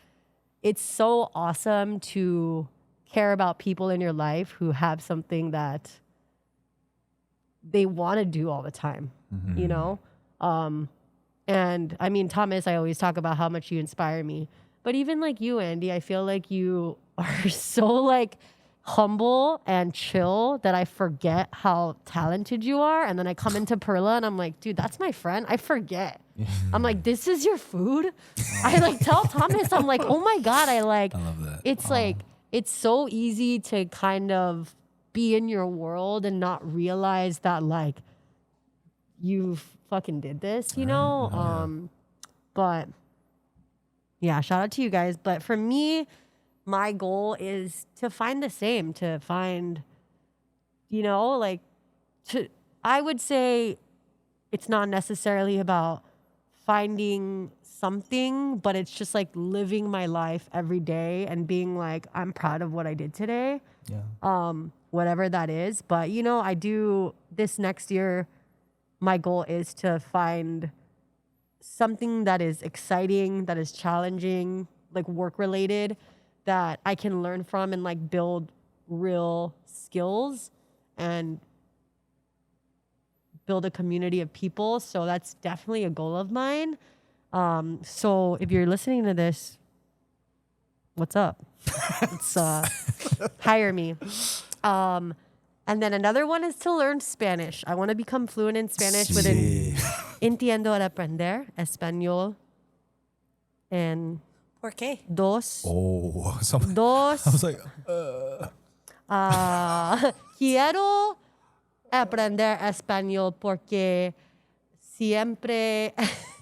it's so awesome to care about people in your life who have something that they want to do all the time, you know? And I mean, Thomas, I always talk about how much you inspire me, but even like you, Andy, I feel like you are so like humble and chill that I forget how talented you are. And then I come into Perla and I'm like, dude, that's my friend. I forget. I'm like, this is your food. I like tell Thomas, I'm like, oh my God. I love that. It's like, it's so easy to kind of be in your world and not realize that like you fucking did this, you know? But yeah, shout out to you guys. But for me, my goal is to find the same, to find, you know, like I would say it's not necessarily about finding something, but it's just like living my life every day and being like, I'm proud of what I did today. Yeah. Whatever that is. But, you know, I do this next year, my goal is to find something that is exciting, that is challenging, like work related, that I can learn from and like build real skills and build a community of people. So that's definitely a goal of mine. So if you're listening to this, what's up? It's hire me. And then another one is to learn Spanish. I want to become fluent in Spanish within Entiendo al aprender español en ¿Por qué? dos. Oh, something. Dos. I was like, Quiero aprender español porque siempre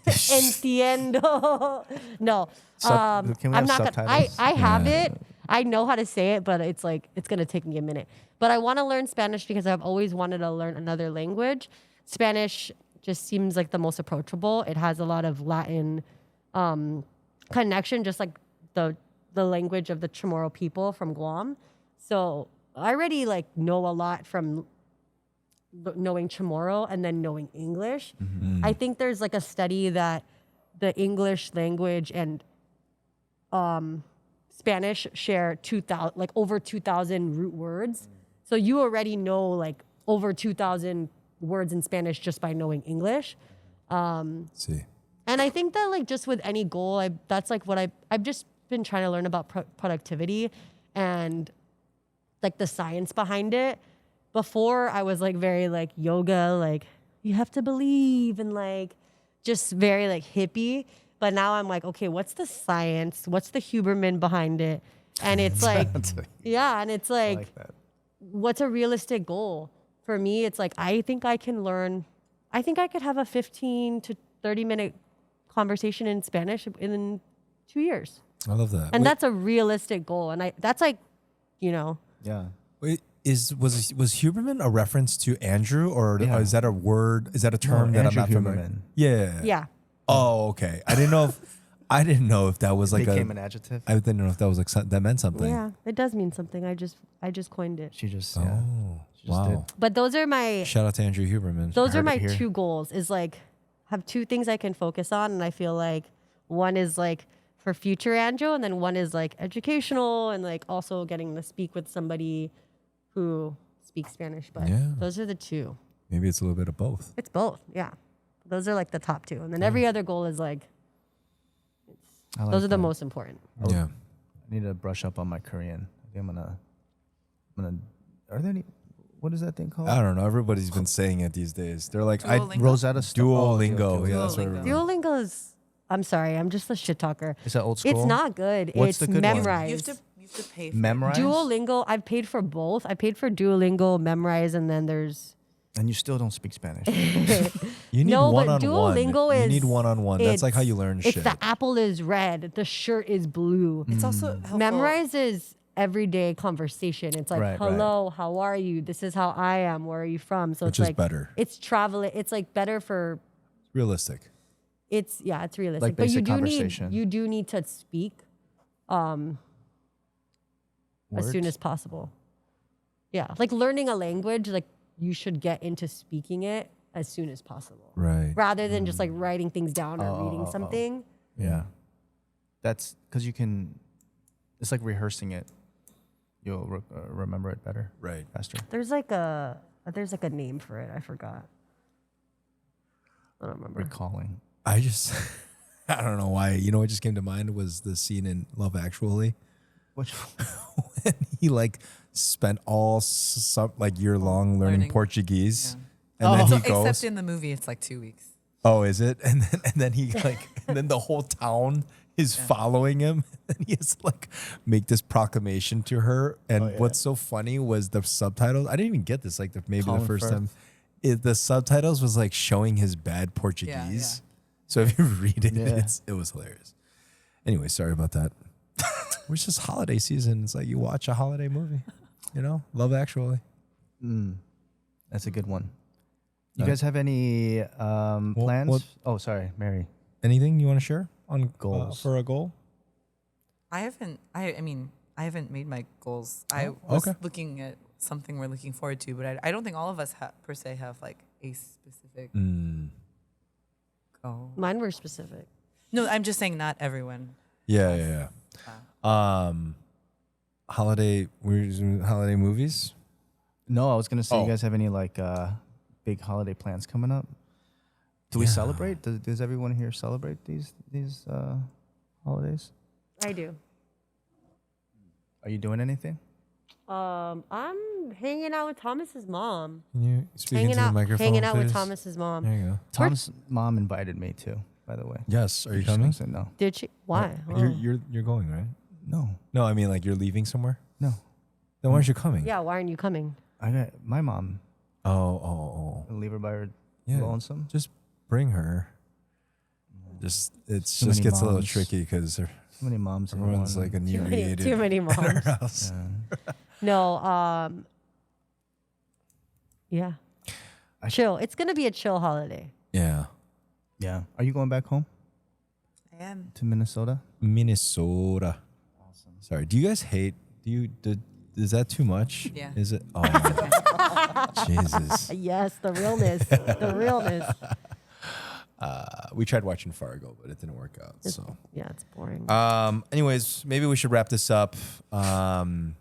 entiendo. No, Can we I'm have not gonna. subtitles? I have it. I know how to say it, but it's like it's gonna take me a minute. But I want to learn Spanish because I've always wanted to learn another language. Spanish just seems like the most approachable. It has a lot of Latin connection, just like the language of the Chamorro people from Guam. So I already like know a lot from knowing Chamorro and then knowing English. I think there's like a study that the English language and Spanish share over 2,000 root words. So you already know like over 2,000 words in Spanish just by knowing English. see. And I think that like just with any goal, that's like what I've just been trying to learn about productivity and like the science behind it. Before I was like very like yoga, like you have to believe and like just very like hippie. But now I'm like, okay, what's the science? What's the Huberman behind it? And it's like, yeah, and it's I like, like that. what's a realistic goal? For me, it's like, I think I can learn, I think I could have a 15 to 30 minute conversation in Spanish in 2 years. I love that. And that's a realistic goal. And that's like, you know. Yeah. Wait, was Huberman a reference to Andrew, or Yeah. is that a word? Is that a term that I'm Andrew not familiar? Huberman. Yeah. Yeah. Oh, okay. I didn't know if that was like Became an adjective. I didn't know if that was like that meant something. Yeah. It does mean something. I just coined it. She just, Oh, she just wow. did. But those are my Shout out to Andrew Huberman. Those are Heard my it here. 2 goals is like have 2 things I can focus on. And I feel like one is like for future Anjo and then one is like educational and like also getting to speak with somebody who speak Spanish, but Yeah. those are the two. Maybe it's a little bit of both. It's both, yeah. Those are like the top two, and then every other goal is like I like those are the that. most important. Yeah. I need to brush up on my Korean. I think I'm gonna. Are there any? What is that thing called? I don't know. Everybody's been saying it these days. They're like, Duolingo. Rosetta Stone. Duolingo. Yeah, that's what Duolingo. I Duolingo is. I'm sorry, I'm just a shit talker. Is that old school? It's not good. What's it's the good one? Memrise. You have to pay for Memorize. Duolingo. I've paid for both. I paid for Duolingo, Memrise, and then there's And you still don't speak Spanish. You need no, but one-on-one. Duolingo is. You need one-on-one. That's like how you learn It's shit. the apple is red, the shirt is blue. It's also helpful. Memrise is everyday conversation. It's like, Right, hello, how are you? This is how I am. Where are you from? So Which it's is like better. It's travel. It's like better for. Realistic. It's realistic. Like but you basic do conversation. need to speak, as soon Words? as possible. Yeah, like learning a language, like you should get into speaking it as soon as possible, Right. rather than just like writing things down or reading something. Yeah. That's because you can. It's like rehearsing it. You'll remember it better. Right. Faster. There's like a name for it. I forgot. I don't remember. Recalling. I just, I don't know why. You know what just came to mind was the scene in Love Actually Which? when he like spent all like year long learning Learning. Portuguese, Yeah. and then So he goes. except in the movie, it's like 2 weeks. Oh, is it? And then he like, and then the whole town is following him, and he has to like make this proclamation to her. And what's so funny was the subtitles. I didn't even get this. Like maybe Colin the first Firth. time, the subtitles was like showing his bad Portuguese. So if you read it, Yeah. it was hilarious. Anyway, sorry about that. It's just holiday season. It's like you watch a holiday movie. You know, Love Actually. That's a good one. You guys have any plans? what- Oh, sorry, Mary. Anything you want to share on Goals. for a goal? I haven't. I mean, I haven't made my goals. I Oh, was okay. looking at something we're looking forward to, but I don't think all of us per se have like a specific goal. Mine were specific. No, I'm just saying not everyone. Yeah. Holiday movies. No, I was gonna say, Oh. you guys have any like big holiday plans coming up? Do we Yeah. celebrate? Does everyone here celebrate these holidays? I do. Are you doing anything? I'm hanging out with Thomas's mom. Can you speak into the microphone, Hanging out with please? Thomas's mom. There you go. Tom's mom invited me too, by the way. Yes. Are you She's gonna coming? say no. Did she? Why? You're going, right? No. No, I mean like you're leaving somewhere. No. Then why aren't you coming? Yeah. Why aren't you coming? I got my mom. Oh. Leave her by her Yeah. lonesome. Just bring her. Just Too just many gets a little moms. tricky because So many moms. in everyone's one. like Too many inebriated moms. in our house. No. Yeah. I- Chill. It's gonna be a chill holiday. Yeah. Yeah. Are you going back home I am. to Minnesota? Minnesota. Awesome. Sorry. Do you guys hate? Is that too much? Yeah. Is it? Oh, Jesus. Yes, the realness. The realness. We tried watching Fargo, but it didn't work out. So. Yeah, it's boring. Anyways, maybe we should wrap this up. I'm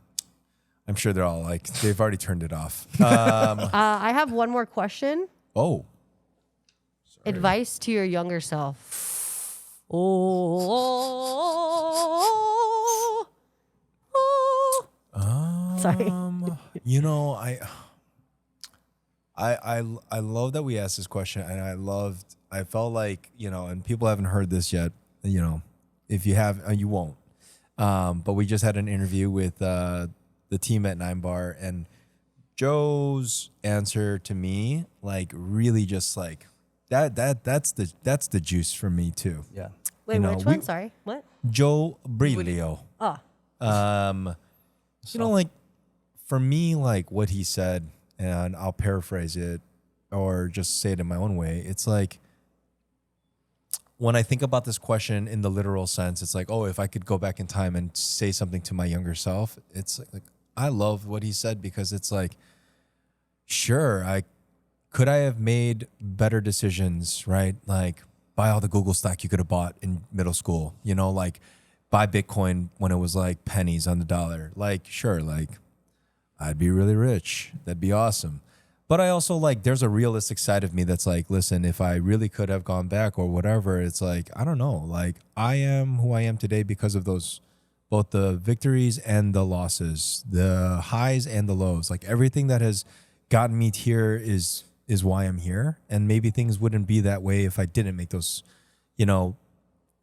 sure they're all like they've already turned it off. I have one more question. Oh. Advice to your younger self. Sorry. You know, I love that we asked this question, and I felt like, you know, and people haven't heard this yet, you know, if you have, you won't. But we just had an interview with the team at 9 Bar, and Joe's answer to me, like, really just like that's the juice for me too. Yeah. Wait, You know, which one? Sorry. What? Joe Brilio. Oh, You know, like for me, like what he said, and I'll paraphrase it or just say it in my own way. It's like when I think about this question in the literal sense, it's like, oh, if I could go back in time and say something to my younger self, it's like I love what he said because it's like, sure, I have made better decisions, right? Like buy all the Google stock you could have bought in middle school, you know, like buy Bitcoin when it was like pennies on the dollar. Like, sure, like I'd be really rich. That'd be awesome. But I also like, there's a realistic side of me that's like, listen, if I really could have gone back or whatever, it's like, I don't know. Like, I am who I am today because of those, both the victories and the losses, the highs and the lows. Like, everything that has gotten me here is why I'm here. And maybe things wouldn't be that way if I didn't make those, you know,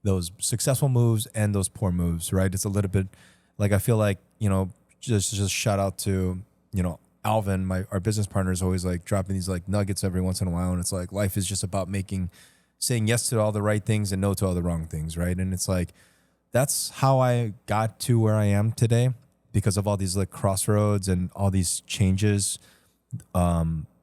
those successful moves and those poor moves, right? It's a little bit like, I feel like, you know, just shout out to, you know, Alvin, our business partner, is always like dropping these like nuggets every once in a while. And it's like, life is just about saying yes to all the right things and no to all the wrong things, right? And it's like, that's how I got to where I am today, because of all these like crossroads and all these changes,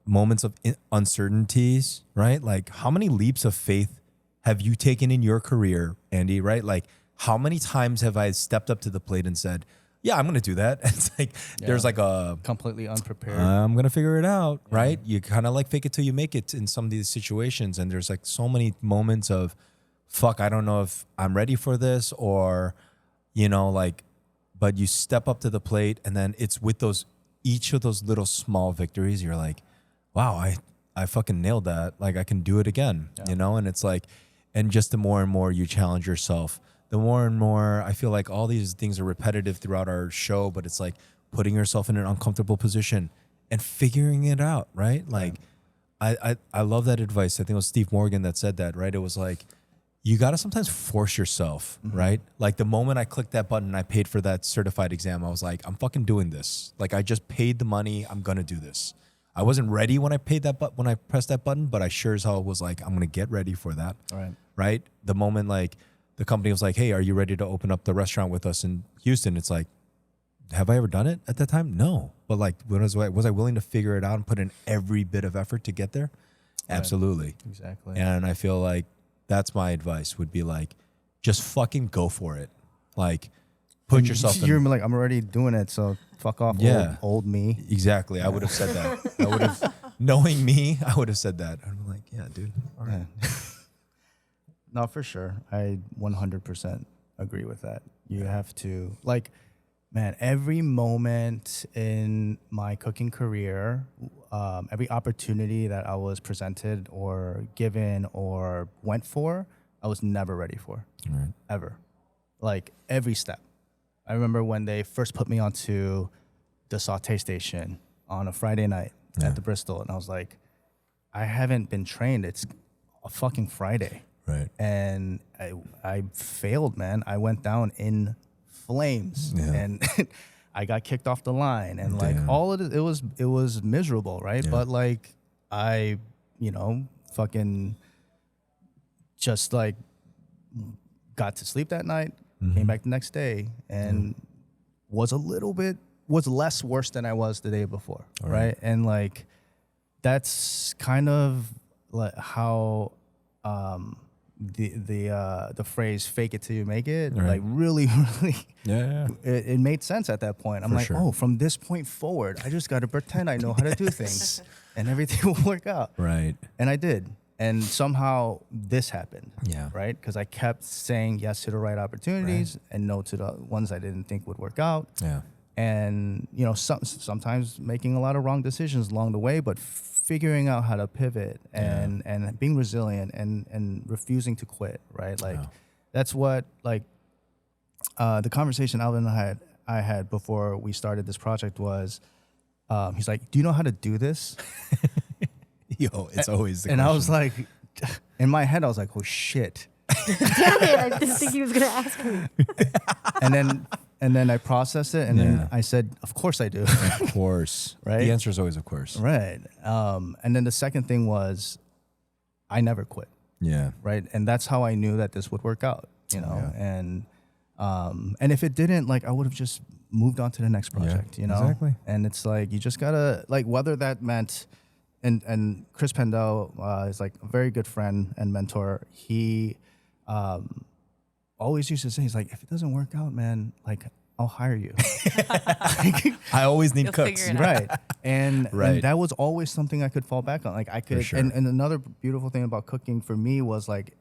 moments of uncertainties, right? Like, how many leaps of faith have you taken in your career, Andy, right? Like, how many times have I stepped up to the plate and said, yeah, I'm going to do that. It's like, there's like a completely unprepared. I'm going to figure it out, right? You kind of like fake it till you make it in some of these situations. And there's like so many moments of, fuck, I don't know if I'm ready for this, or, you know, like, but you step up to the plate, and then it's with each of those little small victories, you're like, wow, I fucking nailed that. Like, I can do it again, you know? And it's like, and just the more and more you challenge yourself, the more and more I feel like all these things are repetitive throughout our show, but it's like putting yourself in an uncomfortable position and figuring it out, right? Like, I love that advice. I think it was Steve Morgan that said that, right? It was like, you got to sometimes force yourself, right? Like, the moment I clicked that button and I paid for that certified exam, I was like, I'm fucking doing this. Like, I just paid the money. I'm going to do this. I wasn't ready when I paid that when I pressed that button, but I sure as hell was like, I'm going to get ready for that. Right? The moment like the company was like, hey, are you ready to open up the restaurant with us in Houston? It's like, have I ever done it at that time? No. But like, was I willing to figure it out and put in every bit of effort to get there? Absolutely. Exactly. And I feel like that's my advice, would be like, just fucking go for it. Like, put yourself in. You're like, I'm already doing it, so fuck off, old me. Exactly. I would have said that. I would have, knowing me, I would have said that. I'm like, yeah, dude. All right. No, for sure. I 100% agree with that. You have to, like, man, every moment in my cooking career, every opportunity that I was presented or given or went for, I was never ready for, ever. Like, every step. I remember when they first put me onto the saute station on a Friday night at the Bristol, and I was like, I haven't been trained. It's a fucking Friday. Right. And I failed, man. I went down in flames, and I got kicked off the line, and like all of it was miserable, right? Yeah. But like, I, you know, fucking just like got to sleep that night, came back the next day, and was less worse than I was the day before, right? And like, that's kind of like how the phrase "fake it till you make it" like really it made sense at that point. I'm like, oh, from this point forward, I just got to pretend I know how to do things, and everything will work out. Right. And I did. And somehow this happened, right? Because I kept saying yes to the right opportunities and no to the ones I didn't think would work out. Yeah. And, you know, sometimes making a lot of wrong decisions along the way, but figuring out how to pivot and being resilient and refusing to quit, right? Like, that's what, like, the conversation Alvin and I had before we started this project was, he's like, do you know how to do this? Yo, it's always the question. And I was like, in my head, I was like, oh shit. Damn it, I didn't think he was gonna ask me. and then I processed it, and then I said, of course I do. Of course. Right? The answer is always of course. Right. And then the second thing was, I never quit. Yeah. Right. And that's how I knew that this would work out, you know? Yeah. And if it didn't, like, I would have just moved on to the next project, you know? Exactly. And it's like, you just gotta, like, whether that meant, and Chris Pendel is like a very good friend and mentor. He always used to say, he's like, if it doesn't work out, man, like, I'll hire you. I always need cooks. Right. And that was always something I could fall back on. Like, I could, and another beautiful thing about cooking for me was like,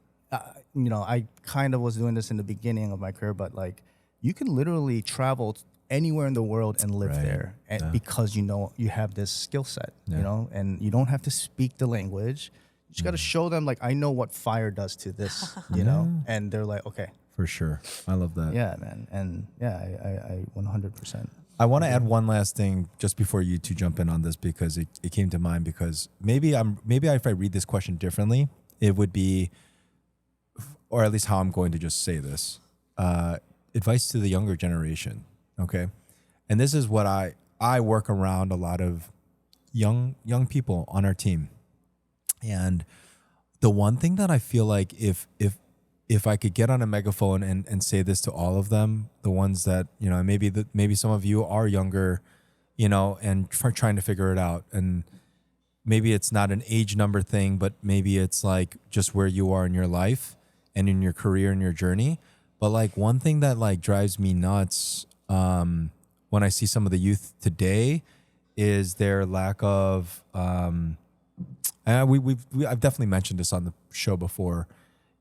you know, I kind of was doing this in the beginning of my career, but like, you can literally travel anywhere in the world and live Right. there, and because you have this skill set, Yeah. and you don't have to speak the language. You just got to show them like, I know what fire does to this, and they're like, okay, For sure. I love that. yeah, man, and yeah, I 100%. I want to add one last thing just before you two jump in on this, because it came to mind, because maybe if I read this question differently, it would be, or at least how I'm going to just say this, advice to the younger generation. Okay. And this is what I work around a lot of young people on our team. And the one thing that I feel like if I could get on a megaphone and say this to all of them, the ones that, maybe some of you are younger, and trying to figure it out. And maybe it's not an age number thing, but maybe it's like just where you are in your life and in your career and your journey. But like one thing that like drives me nuts when I see some of the youth today is their lack of, and I've definitely mentioned this on the show before.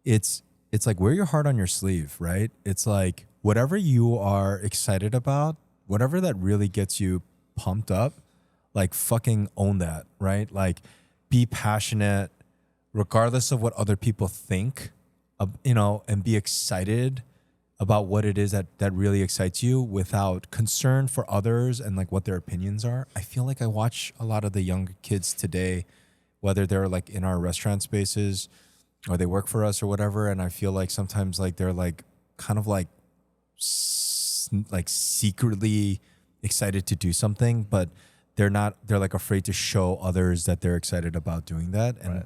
It's like, wear your heart on your sleeve, right? It's like whatever you are excited about, whatever that really gets you pumped up, like fucking own that, right? Like be passionate regardless of what other people think, and be excited about what it is that really excites you without concern for others and like what their opinions are. I feel like I watch a lot of the young kids today, whether they're like in our restaurant spaces or they work for us or whatever. And I feel like sometimes like they're like kind of like secretly excited to do something, but they're like afraid to show others that they're excited about doing that. And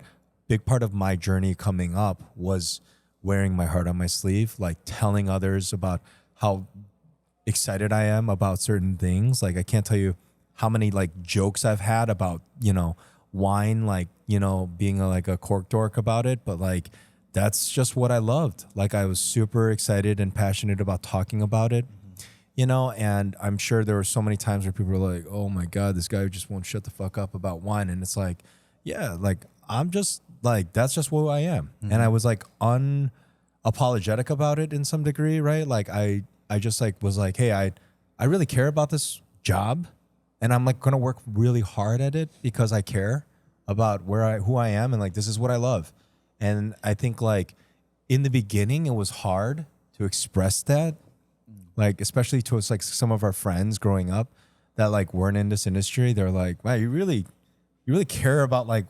big part of my journey coming up was wearing my heart on my sleeve, like telling others about how excited I am about certain things. Like I can't tell you how many like jokes I've had about, wine, like, being like a cork dork about it, but like that's just what I loved. Like I was super excited and passionate about talking about it, and I'm sure there were so many times where people were like, oh my God, this guy just won't shut the fuck up about wine. And it's like, yeah, like I'm just like, that's just who I am. And I was like unapologetic about it in some degree, right? Like I just like was like, hey, I really care about this job. And I'm like going to work really hard at it because I care about who I am. And like, this is what I love. And I think like in the beginning, it was hard to express that, like, especially to us, like some of our friends growing up that like weren't in this industry. They're like, wow, you really care about like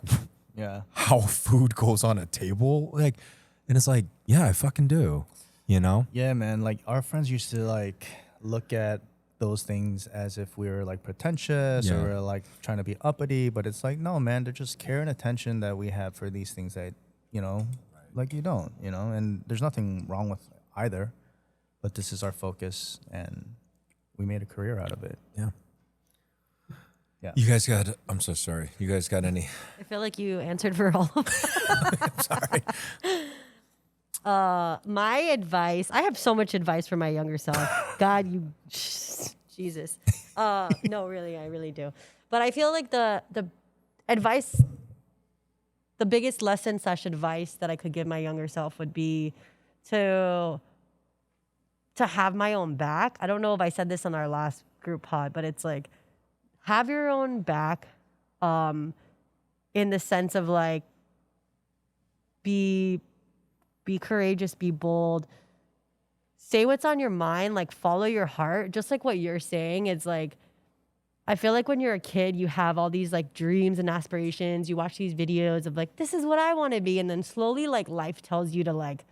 how food goes on a table. Like, and it's like, yeah, I fucking do, Yeah, man. Like our friends used to like look at those things as if we were like pretentious or we're like trying to be uppity, but it's like, no, man, they're just care and attention that we have for these things that, like you don't, and there's nothing wrong with either, but this is our focus and we made a career out of it. Yeah. Yeah. You guys I'm so sorry. You guys got any? I feel like you answered for all of them. I'm sorry. My advice, I have so much advice for my younger self. God, Jesus. No, really, I really do. But I feel like the advice, the biggest lesson / advice that I could give my younger self would be to have my own back. I don't know if I said this on our last group pod, but it's like, have your own back, in the sense of like, be courageous, be bold, say what's on your mind, like follow your heart. Just like what you're saying, it's like, I feel like when you're a kid, you have all these like dreams and aspirations. You watch these videos of like, this is what I want to be. And then slowly like life tells you to like,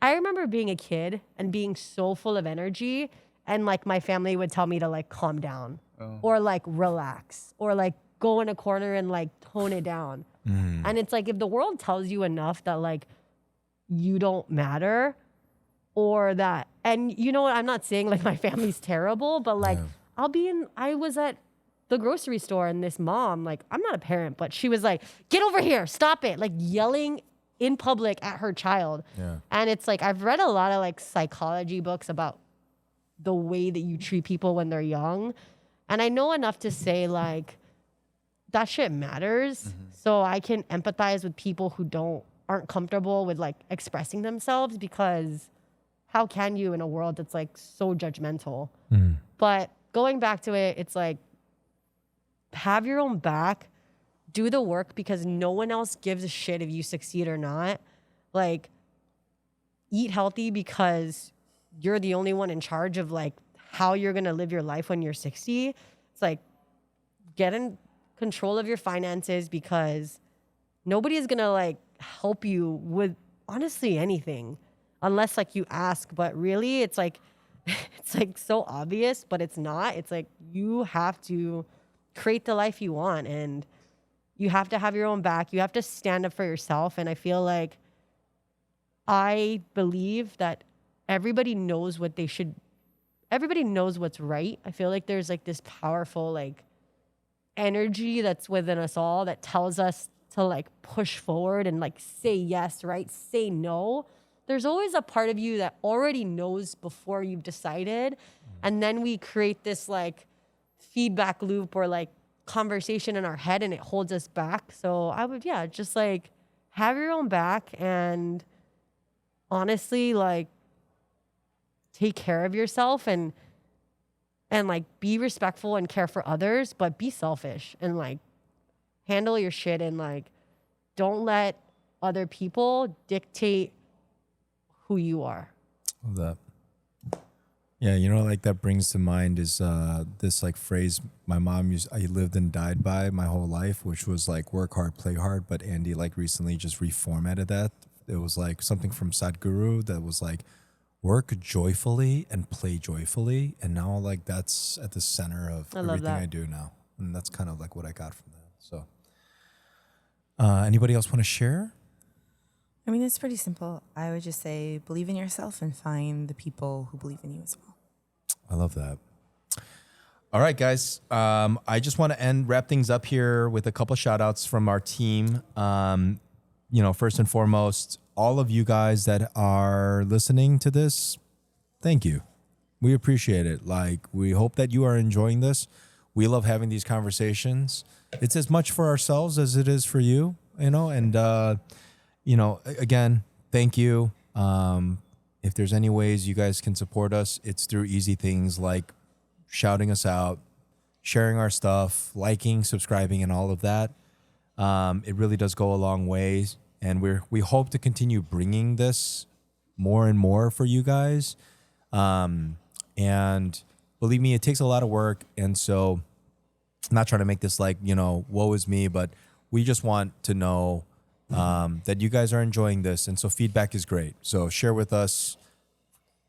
I remember being a kid and being so full of energy. And like my family would tell me to like calm down or like relax or like go in a corner and like tone it down. And it's like, if the world tells you enough that like you don't matter or that, and you know what, I'm not saying like my family's terrible, but like I was at the grocery store and this mom, like, I'm not a parent, but she was like, get over here, stop it, like yelling in public at her child. And it's like, I've read a lot of like psychology books about the way that you treat people when they're young. And I know enough to say like, that shit matters. So I can empathize with people who aren't comfortable with like expressing themselves, because how can you in a world that's like so judgmental? But going back to it, it's like, have your own back, do the work, because no one else gives a shit if you succeed or not. Like, eat healthy because you're the only one in charge of like how you're going to live your life when you're 60. It's like, get in control of your finances, because nobody is going to like help you with honestly anything unless like you ask. But really, it's like, it's like so obvious, but it's not. It's like, you have to create the life you want, and you have to have your own back. You have to stand up for yourself. And I feel like, I believe that everybody knows what they should, everybody knows what's right. I feel like there's like this powerful like energy that's within us all that tells us to like push forward and like say yes, right? Say no. There's always a part of you that already knows before you've decided. And then we create this like feedback loop or like conversation in our head, and it holds us back. So I would, just like have your own back, and honestly, like, take care of yourself and like be respectful and care for others, but be selfish and like handle your shit, and like don't let other people dictate who you are. Love that. Yeah, you know, like that brings to mind is this like phrase my mom used, I lived and died by my whole life, which was like work hard, play hard. But Andy like recently just reformatted that. It was like something from Sadhguru that was like work joyfully and play joyfully. And now like that's at the center of everything I do now. And that's kind of like what I got from that. So anybody else want to share? I mean, it's pretty simple. I would just say believe in yourself and find the people who believe in you as well. I love that. All right, guys. I just want to wrap things up here with a couple shout outs from our team. You know, first and foremost, all of you guys that are listening to this, thank you. We appreciate it. Like, we hope that you are enjoying this. We love having these conversations. It's as much for ourselves as it is for you, you know, and, you know, again, thank you. If there's any ways you guys can support us, it's through easy things like shouting us out, sharing our stuff, liking, subscribing, and all of that. It really does go a long way, and we hope to continue bringing this more and more for you guys. And believe me, it takes a lot of work, and so I'm not trying to make this like, you know, woe is me, but we just want to know that you guys are enjoying this, and so feedback is great. So share with us,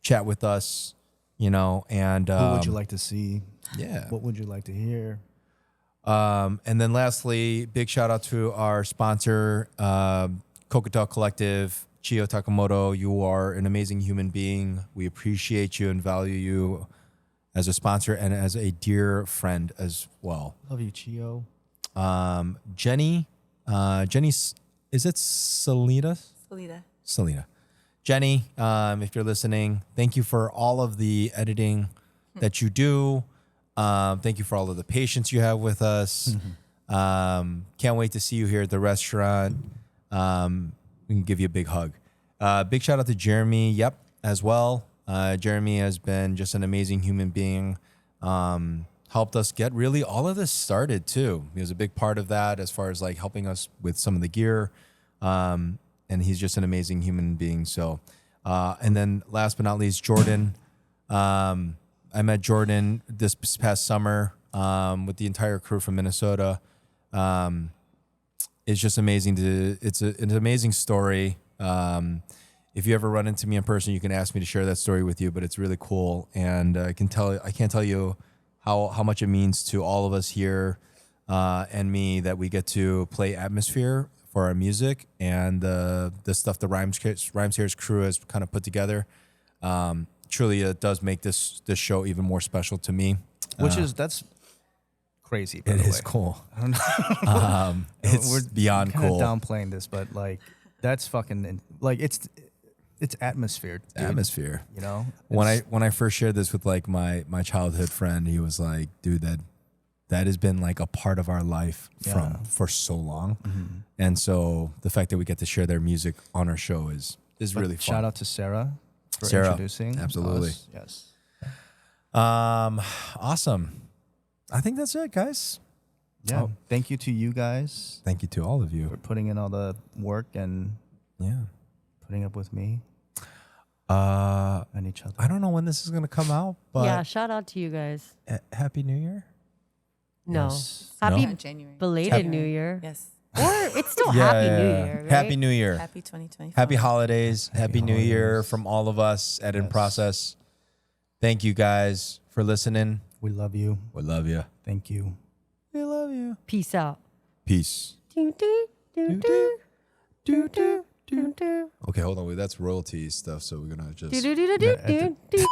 chat with us, you know, and who would you like to see? Yeah. What would you like to hear? And then lastly, big shout out to our sponsor, Kokoto Collective, Chiyo Takamoto. You are an amazing human being. We appreciate you and value you as a sponsor and as a dear friend as well. Love you, Chiyo. Jenny's, is it Salita? Salita. Jenny, if you're listening, thank you for all of the editing that you do. Thank you for all of the patience you have with us. Can't wait to see you here at the restaurant. We can give you a big hug. Big shout out to Jeremy, as well. Jeremy has been just an amazing human being. Helped us get really all of this started too. He was a big part of that as far as like helping us with some of the gear. And he's just an amazing human being. So, and then last but not least, Jordan. I met Jordan this past summer with the entire crew from Minnesota. It's just amazing it's an amazing story. If you ever run into me in person, you can ask me to share that story with you, but it's really cool. And I can't tell you how much it means to all of us here and me that we get to play Atmosphere for our music and the stuff the Rhymes Cares crew has kind of put together. Truly, it does make this show even more special to me. That's crazy. By it the is way. cool. I don't know. We're beyond kind cool. of downplaying this, but like that's fucking like it's atmosphere. Dude. Atmosphere. You know, When I first shared this with like my childhood friend, he was like, "Dude, that has been like a part of our life for so long." And so the fact that we get to share their music on our show is really fun. Shout out to Sarah. for Sarah, introducing absolutely. us. Yes. Awesome. I think that's it, guys. Yeah. Oh. Thank you to you guys Thank you to all of for you. putting in all the work and Yeah. putting up with me Uh, and each other. I don't know when this is going to come out, but Yeah, shout out to you guys. Happy New Year. No. Yes. Happy No? January. belated New Year. Yes. Or it's still Happy New Year, right? Happy New Year. Happy 2025. Happy holidays. Happy New Year holidays. from all of us at In Yes. Process. Thank you guys for listening. We love you. We love you. Thank you. We love you. Peace out. Peace. Do, do, do, do, do, do, do, do. Okay, hold on. Wait, that's royalty stuff. So we're going to just. Do, do, do, do, do, do.